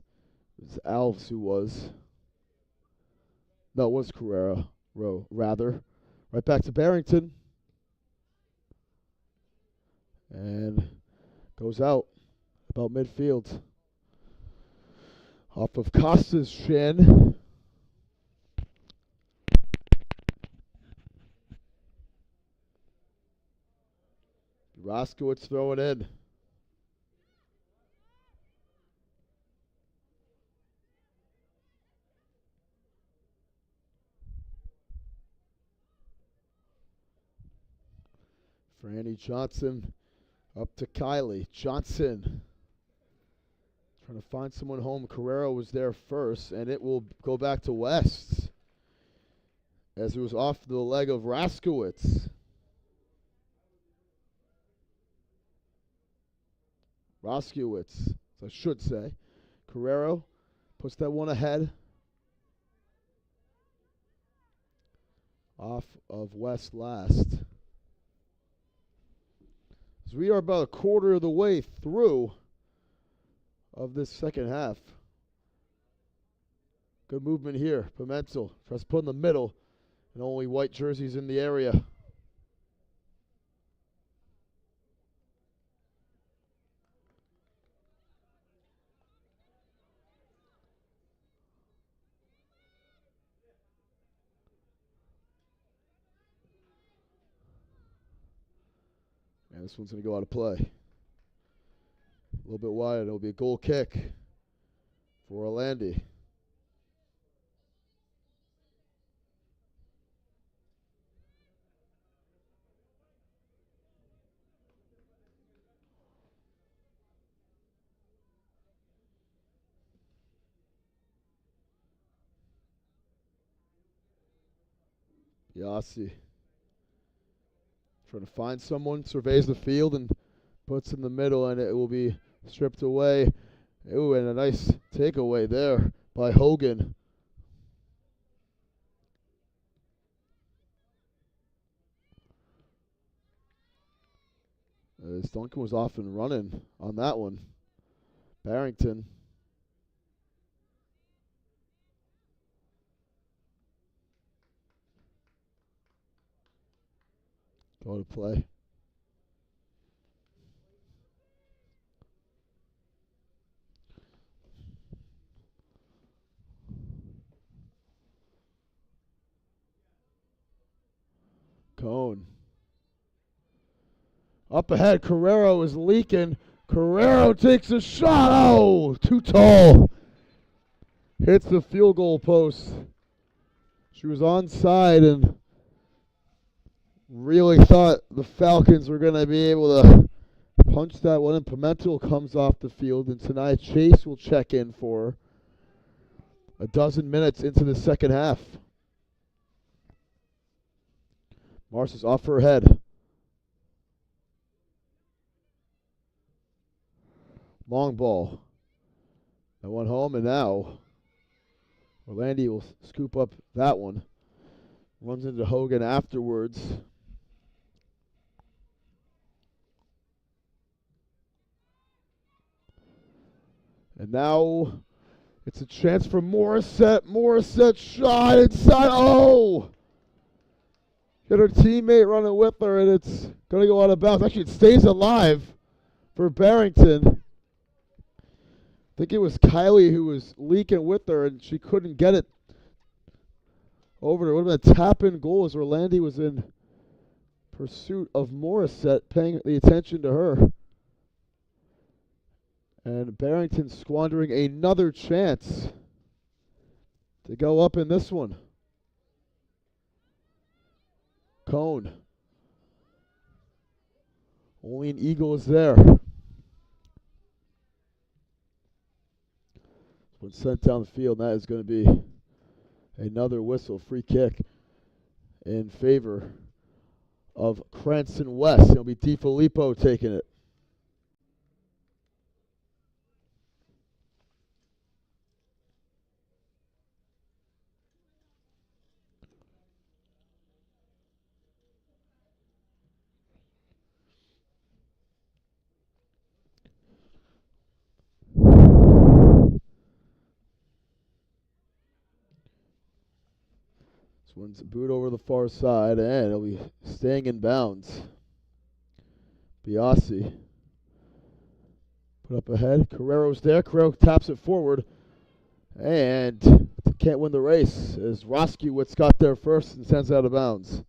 it's Alves who was. No, it was Carrero, rather. Right back to Barrington. And goes out about midfield. Off of Costa's shin. Roskowitz throwing in. Franny Johnson up to Kylie. Johnson trying to find someone home. Carrero was there first, and it will go back to West as it was off the leg of Roskowitz. Roskowitz, I should say. Carrero puts that one ahead. Off of West last. As we are about a quarter of the way through of this second half. Good movement here. Pimentel tries to put in the middle, and only white jerseys in the area. This one's going to go out of play. A little bit wide. It'll be a goal kick for Orlando. Yossi trying to find someone, surveys the field and puts in the middle, and it will be stripped away. Ooh, and a nice takeaway there by Hogan. As Duncan was off and running on that one. Barrington. Go to play. Cone. Up ahead, Carrero is leaking. Carrero takes a shot. Oh, too tall. Hits the field goal post. She was onside and really thought the Falcons were going to be able to punch that one in. Pimentel comes off the field, and tonight Chase will check in for a dozen minutes into the second half. Mars is off her head. Long ball. That one home, and now Orlando will scoop up that one. Runs into Hogan afterwards. And now it's a chance for Morissette. Morissette shot inside. Oh! Got her teammate running with her, and it's going to go out of bounds. Actually, it stays alive for Barrington. I think it was Kylie who was leaking with her, and she couldn't get it over there. It would have been a tap-in goal as Orlando was in pursuit of Morissette, paying the attention to her. And Barrington squandering another chance to go up in this one. Cone. Only an eagle is there. When sent down the field, that is going to be another whistle, free kick in favor of Cranston West. It'll be DiFilippo taking it. One's a boot over the far side, and it'll be staying in bounds. Biasi put up ahead. Carrero's there. Carrero taps it forward, and can't win the race as Roskiewicz got there first and sends out of bounds.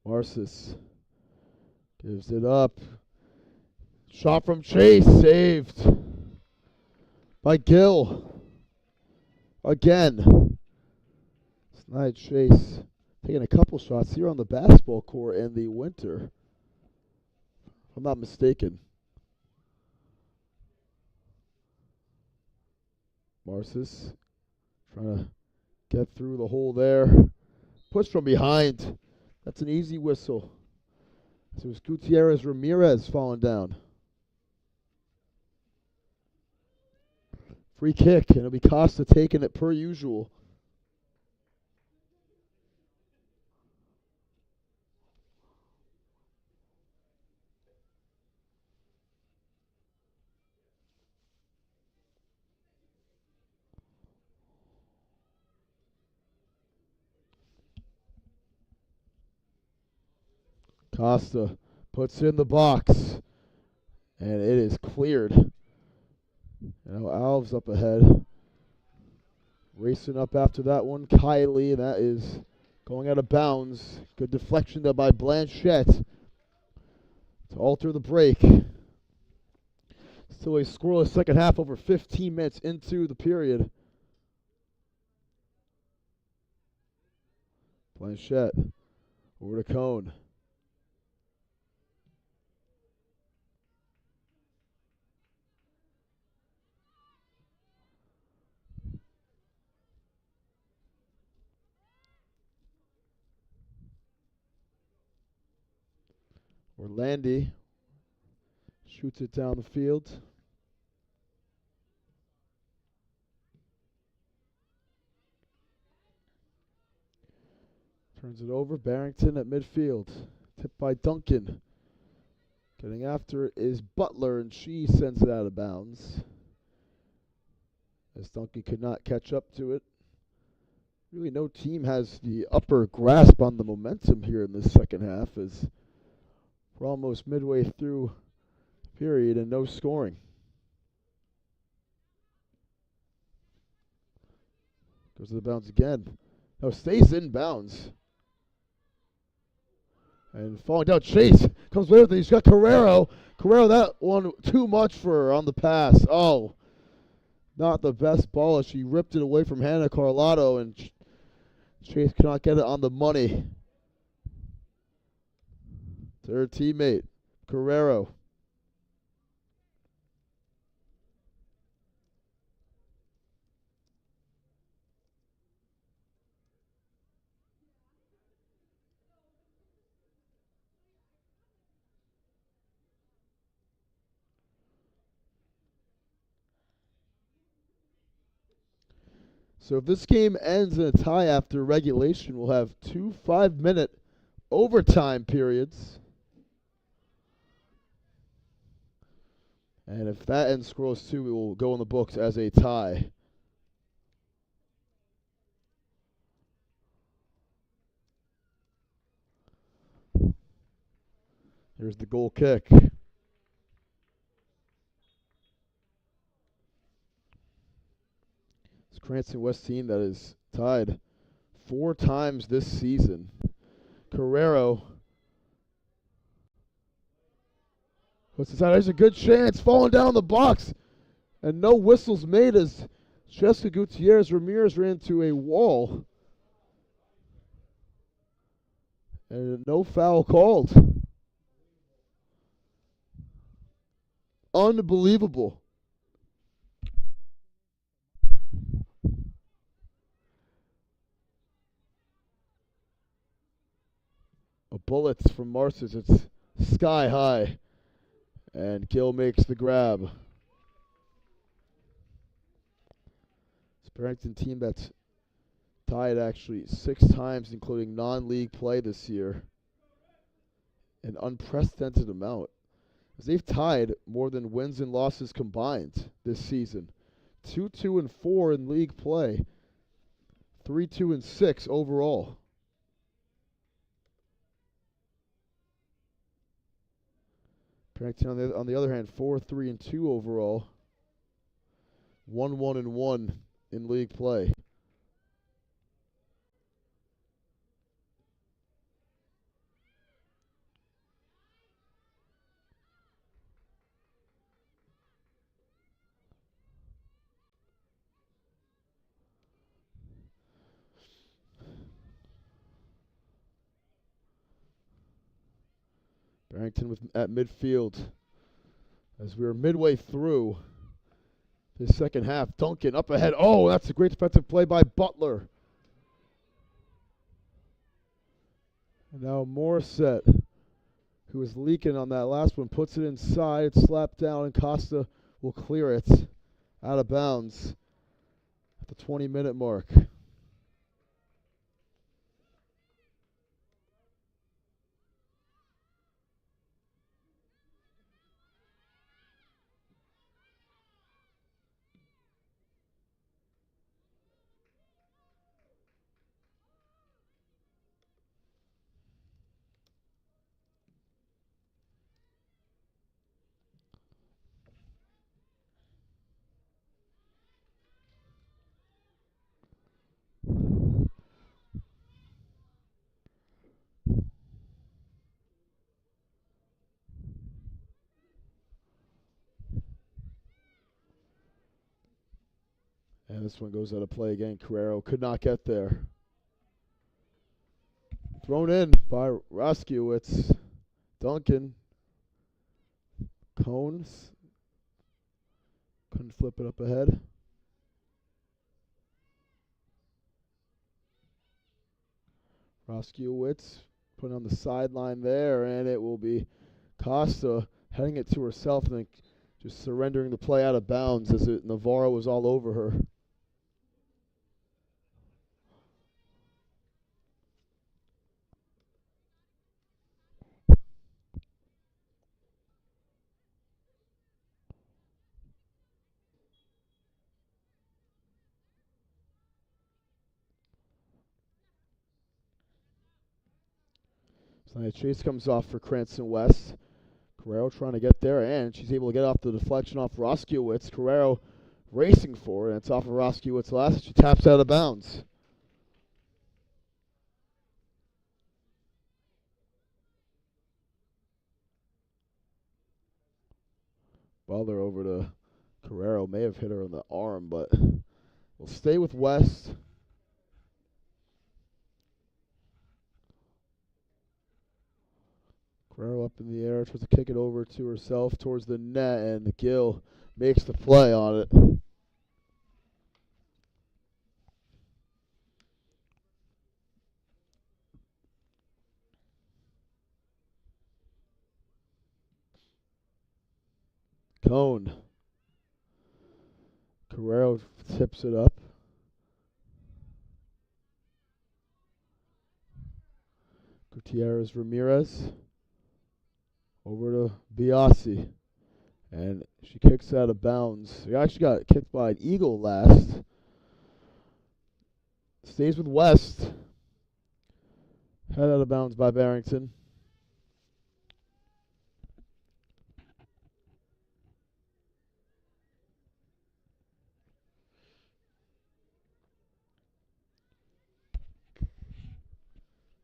Marcis gives it up. Shot from Chase, saved by Gill. Again. Tonight Chase taking a couple shots here on the basketball court in the winter, if I'm not mistaken. Marcis trying to get through the hole there. Push from behind. That's an easy whistle. So it's Gutierrez Ramirez falling down. Free kick, and it'll be Costa taking it per usual. Costa puts it in the box, and it is cleared. Now Alves up ahead. Racing up after that one, Kylie, and that is going out of bounds. Good deflection there by Blanchette to alter the break. Still a scoreless second half, over 15 minutes into the period. Blanchette over to Cone. Orlandi shoots it down the field. Turns it over. Barrington at midfield. Tipped by Duncan. Getting after it is Butler, and she sends it out of bounds, as Duncan could not catch up to it. Really, no team has the upper grasp on the momentum here in this second half, as we're almost midway through the period and no scoring. Goes to the bounds again. No, stays in bounds. And falling down, Chase comes away with it. He's got Carrero. Carrero, that one too much for her on the pass. Oh, not the best ball as she ripped it away from Hannah Carlotto, and Chase cannot get it on the money. To her teammate, Carrero. So if this game ends in a tie after regulation, we'll have 2 5-minute overtime periods. And if that ends scoreless too, we will go in the books as a tie. Here's the goal kick. It's Cranston West team that is tied 4 times this season. Carrero puts this out. There's a good chance. Falling down the box. And no whistles made as Jessica Gutierrez Ramirez ran into a wall. And no foul called. Unbelievable. A bullet from Marcis. It's sky high. And Gill makes the grab. It's a Barrington team that's tied actually 6 times, including non-league play this year. An unprecedented amount, as they've tied more than wins and losses combined this season. 2-2-4 in league play. 3-2-6 overall. Barrington, on the other hand, 4-3-2 overall. 1-1-1 in league play. Barrington at midfield. As we are midway through this second half, Duncan up ahead. Oh, that's a great defensive play by Butler. And now Morissette, who was leaking on that last one, puts it inside. It's slapped down, and Costa will clear it out of bounds at the 20-minute mark. And this one goes out of play again. Carrero could not get there. Thrown in by Roskiewicz. Duncan. Cones. Couldn't flip it up ahead. Roskiewicz putting on the sideline there, and it will be Costa heading it to herself and then just surrendering the play out of bounds as Navarro was all over her. So now chase comes off for Cranston West. Carrero trying to get there, and she's able to get off the deflection off Roskiewicz. Carrero racing for it, and it's off of Roskiewicz last. She taps out of bounds. Butler over to Carrero. May have hit her in the arm, but we'll stay with West. Carrero up in the air, tries to kick it over to herself towards the net, and Gill makes the play on it. Cone. Carrero tips it up. Gutierrez Ramirez. Over to Biasi. And she kicks out of bounds. She actually got kicked by an Eagle last. Stays with West. Head out of bounds by Barrington.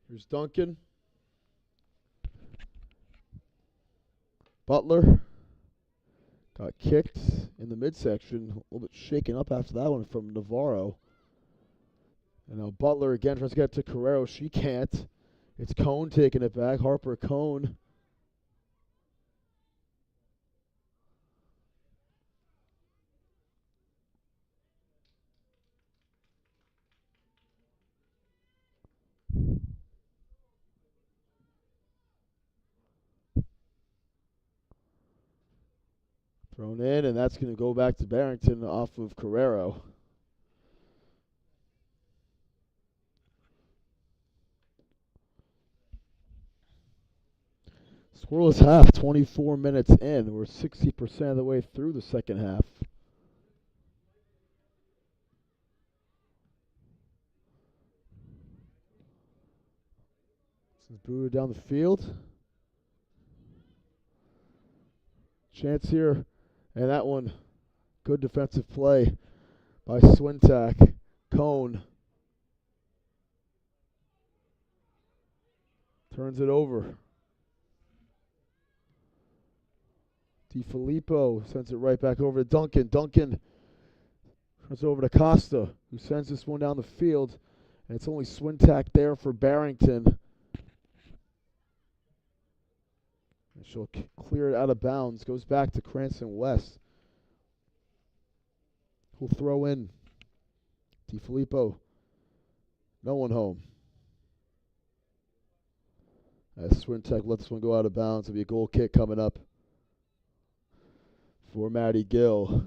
Here's Duncan. Butler got kicked in the midsection. A little bit shaken up after that one from Navarro. And now Butler again tries to get to Carrero. She can't. It's Cone taking it back. Harper Cone. Thrown in, and that's going to go back to Barrington off of Carrero. Scoreless half, 24 minutes in. We're 60% of the way through the second half. This is booted down the field. Chance here, and that one, good defensive play by Swintak. Cone turns it over. DiFilippo sends it right back over to Duncan. Duncan turns it over to Costa, who sends this one down the field, and it's only Swintak there for Barrington. And she'll clear it out of bounds. Goes back to Cranston West, who'll throw in. DiFilippo, no one home. As Swintak lets this one go out of bounds, there'll be a goal kick coming up for Maddie Gill.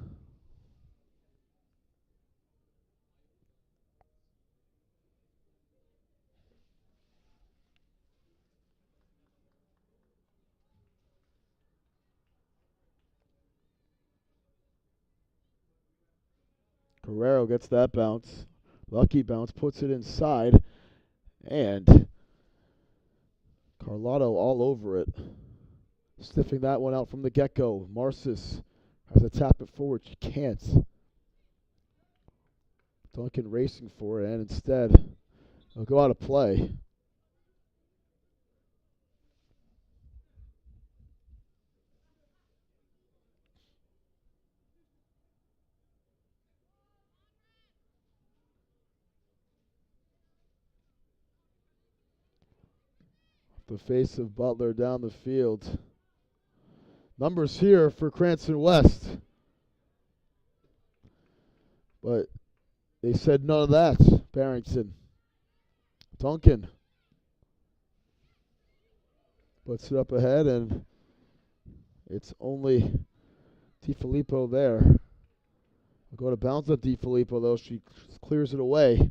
Carrero gets that bounce. Lucky bounce, puts it inside, and Carlotto all over it. Sniffing that one out from the get-go. Marcis has to tap it forward. She can't. Duncan racing for it, and instead, it'll go out of play. The face of Butler down the field. Numbers here for Cranston West. But they said none of that. Barrington. Duncan puts it up ahead, and it's only DiFilippo there. We'll go to bounds up DiFilippo, though. She clears it away.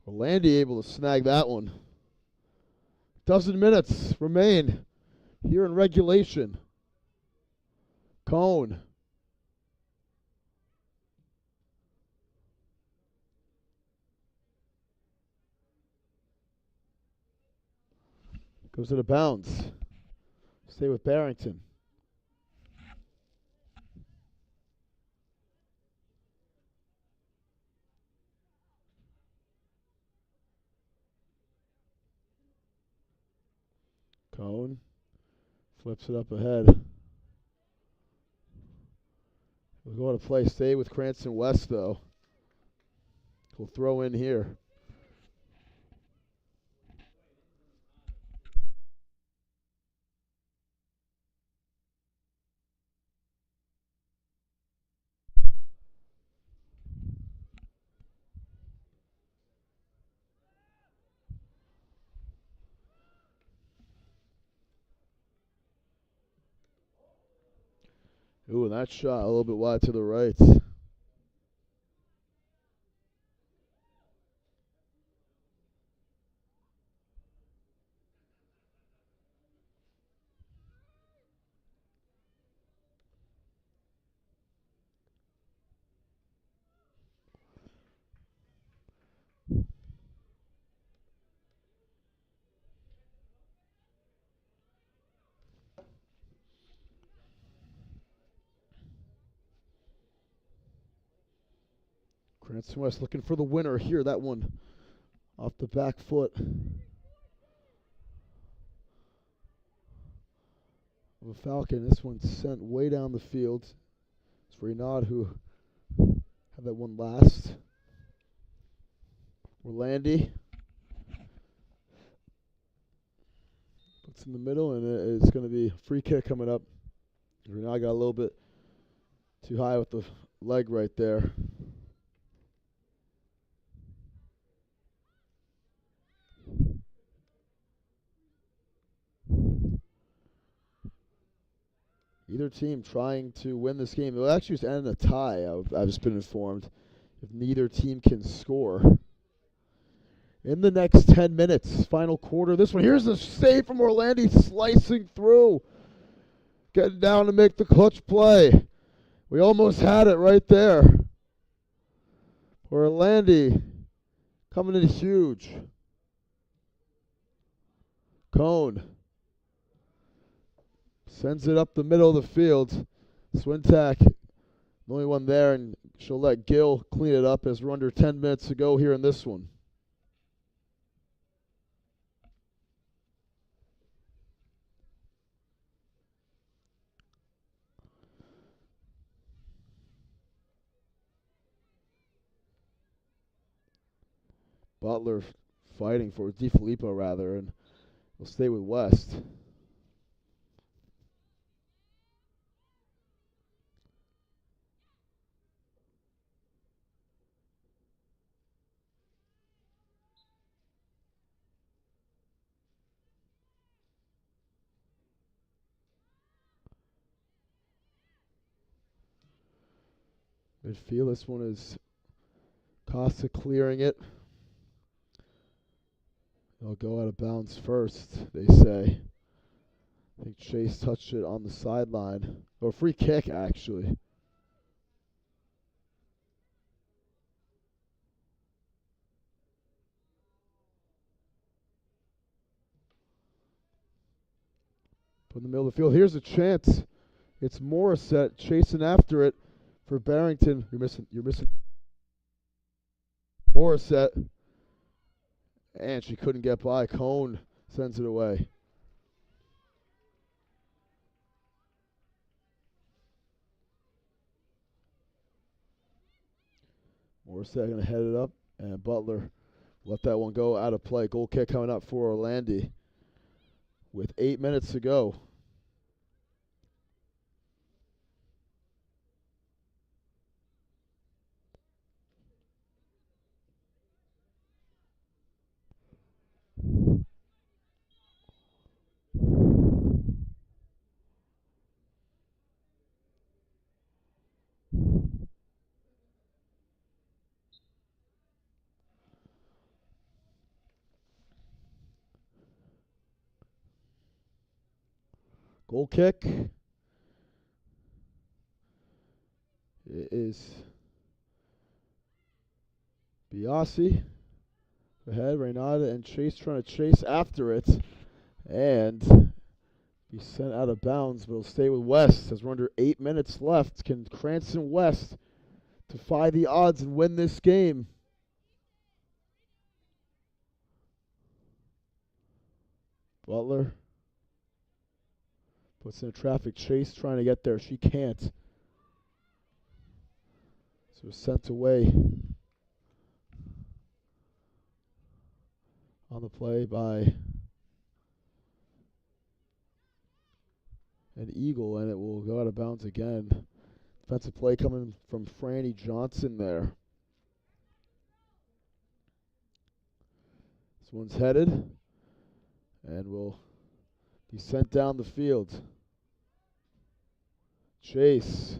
Landy able to snag that one. Dozen minutes remain here in regulation. Cone. Goes to the bounds. Stay with Barrington. Cone flips it up ahead. We'll go to play. Stay with Cranston West, though. We'll throw in here. Ooh, and that shot a little bit wide to the right. Cranston West looking for the winner here. That one off the back foot of a Falcon. This one sent way down the field. It's Renaud who had that one last. Orlandi puts in the middle, and it's going to be a free kick coming up. Renaud got a little bit too high with the leg right there. Either team trying to win this game. It'll actually just end in a tie, I've just been informed, if neither team can score. In the next 10 minutes, final quarter. This one, here's the save from Orlandi, slicing through. Getting down to make the clutch play. We almost had it right there. Orlandi coming in huge. Cone sends it up the middle of the field. Swintak, the only one there, and she'll let Gill clean it up as we're under 10 minutes to go here in this one. Butler fighting for DiFilippo rather, and we'll stay with West. Midfield, this one is Costa clearing it. They'll go out of bounds first, they say. I think Chase touched it on the sideline. Or free kick, actually. Put in the middle of the field. Here's a chance. It's Morissette chasing after it for Barrington. You're missing Morissette. And she couldn't get by. Cone sends it away. Morissette going to head it up. And Butler let that one go out of play. Goal kick coming up for Orlandi with 8 minutes to go. Goal kick. It is Biasi ahead. Reynada and Chase trying to chase after it. And be sent out of bounds, but it'll stay with West as we're under 8 minutes left. Can Cranston West defy the odds and win this game? Butler puts in a traffic chase trying to get there. She can't. So sent away on the play by an Eagle, and it will go out of bounds again. Defensive play coming from Franny Johnson there. This one's headed and will be sent down the field. Chase.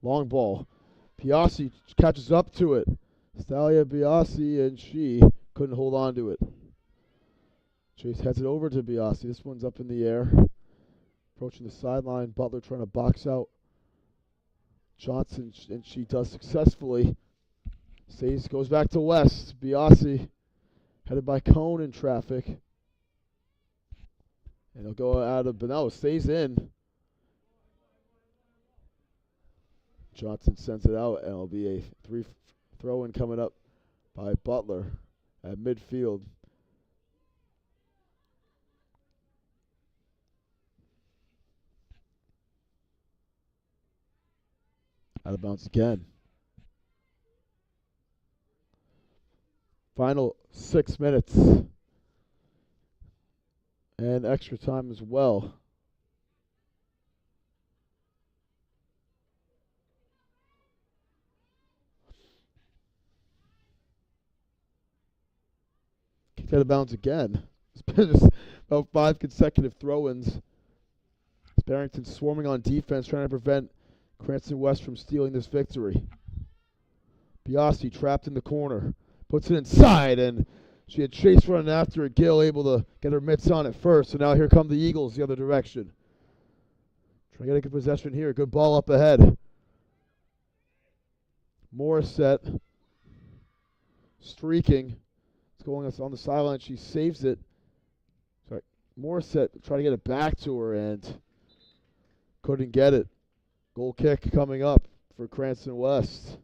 Long ball. Biasi catches up to it. Stalia Biasi, and she couldn't hold on to it. Chase heads it over to Biasi. This one's up in the air. Approaching the sideline. Butler trying to box out Johnson, and she does successfully. Stays, goes back to West. Biasi headed by Cone in traffic. And he'll go out of, but no, stays in. Johnson sends it out, and it'll be a throw-in coming up by Butler at midfield. Out of bounds again. Final 6 minutes. And extra time as well. Kicked out of bounds again. It's been just about 5 consecutive throw-ins. Barrington swarming on defense, trying to prevent Cranston West from stealing this victory. Biasi trapped in the corner. Puts it inside, and she had Chase running after it. Gill able to get her mitts on it first. So now here come the Eagles the other direction. Trying to get a good possession here. Good ball up ahead. Morissette streaking. It's going on the sideline. She saves it. Sorry. Morissette trying to get it back to her and couldn't get it. Goal kick coming up for Cranston West.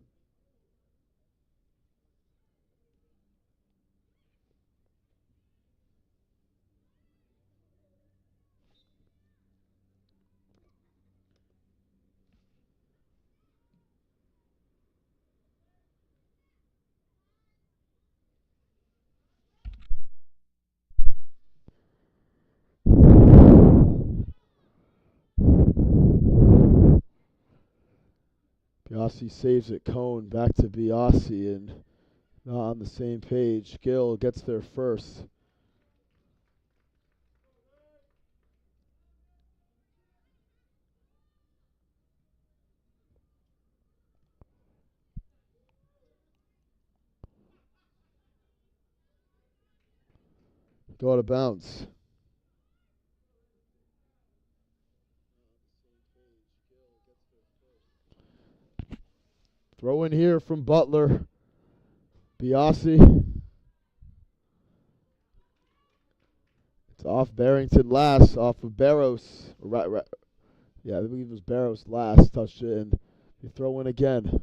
Biasi saves it. Cone back to Biasi, and not on the same page. Gill gets there first. Go out of bounds. Throw in here from Butler. Biasi. It's off Barrington last, off of Barros. Yeah, I believe it was Barros last. Touched it, and they throw in again.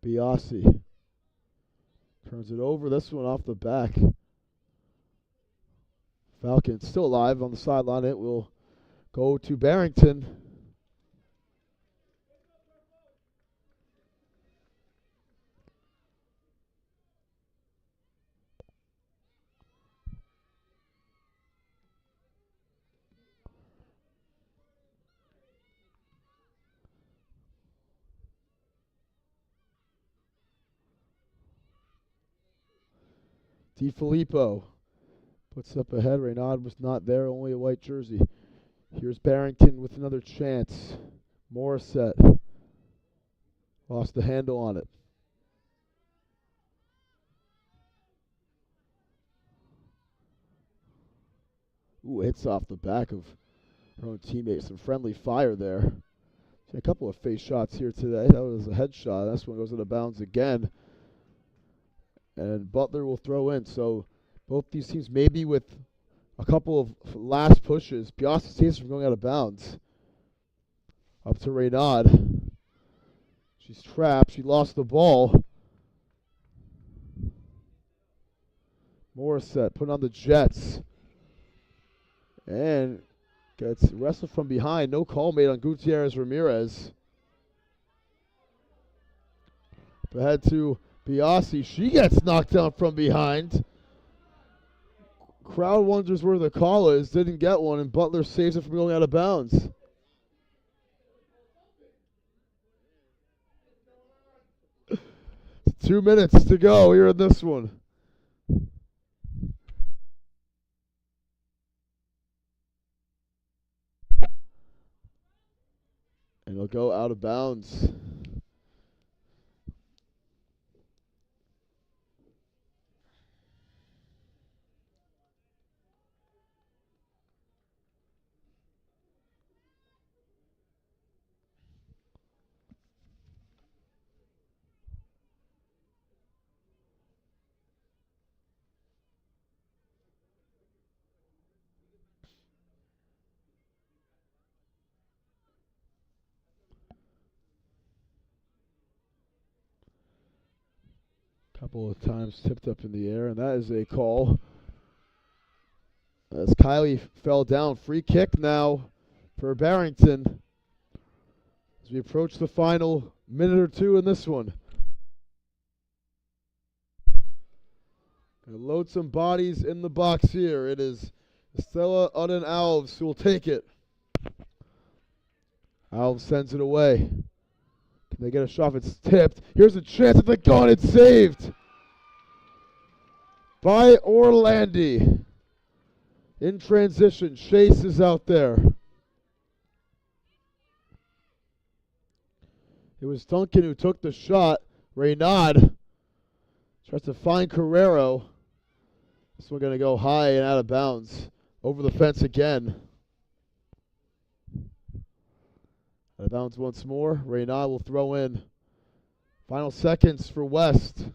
Biasi turns it over. This one off the back. Falcon still alive on the sideline. It will go to Barrington. DiFilippo puts up ahead. Renaud was not there, only a white jersey. Here's Barrington with another chance. Morissette lost the handle on it. Ooh, hits off the back of her own teammate. Some friendly fire there. A couple of face shots here today. That was a headshot. This one goes out of bounds again. And Butler will throw in. So both these teams maybe with a couple of last pushes. Biasi saves from going out of bounds. Up to Renaud. She's trapped. She lost the ball. Morissette putting on the Jets. And gets wrestled from behind. No call made on Gutierrez Ramirez. Ahead to Biasi. She gets knocked down from behind. Crowd wonders where the call is. Didn't get one, and Butler saves it from going out of bounds. Two minutes to go here in this one. And it'll go out of bounds. Couple of times tipped up in the air, and that is a call. As Kylie fell down. Free kick now for Barrington as we approach the final minute or two in this one. Gonna load some bodies in the box here. It is Stella Udden Alves who will take it. Alves sends it away. Can they get a shot? It's tipped. Here's a chance at the gun. It's saved by Orlandi. In transition, Chase is out there. It was Duncan who took the shot. Renaud tries to find Carrero. This one going to go high and out of bounds. Over the fence again. Out of bounds once more. Renaud will throw in. Final seconds for West.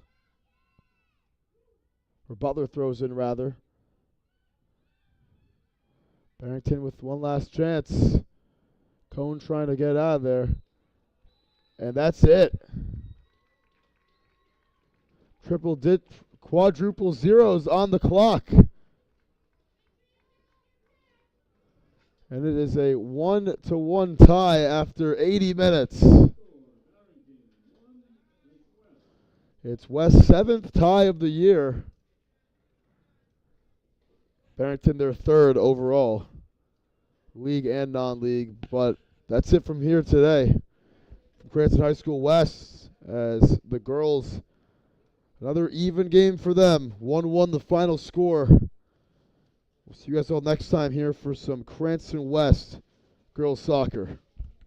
Or Butler throws in, rather. Barrington with one last chance. Cone trying to get out of there. And that's it. Quadruple zeros on the clock. And it is a 1-1 tie after 80 minutes. It's West's 7th tie of the year. Barrington their 3rd overall, league and non-league. But that's it from here today. From Cranston High School West, as the girls, another even game for them. 1-1 the final score. We'll see you guys all next time here for some Cranston West girls soccer.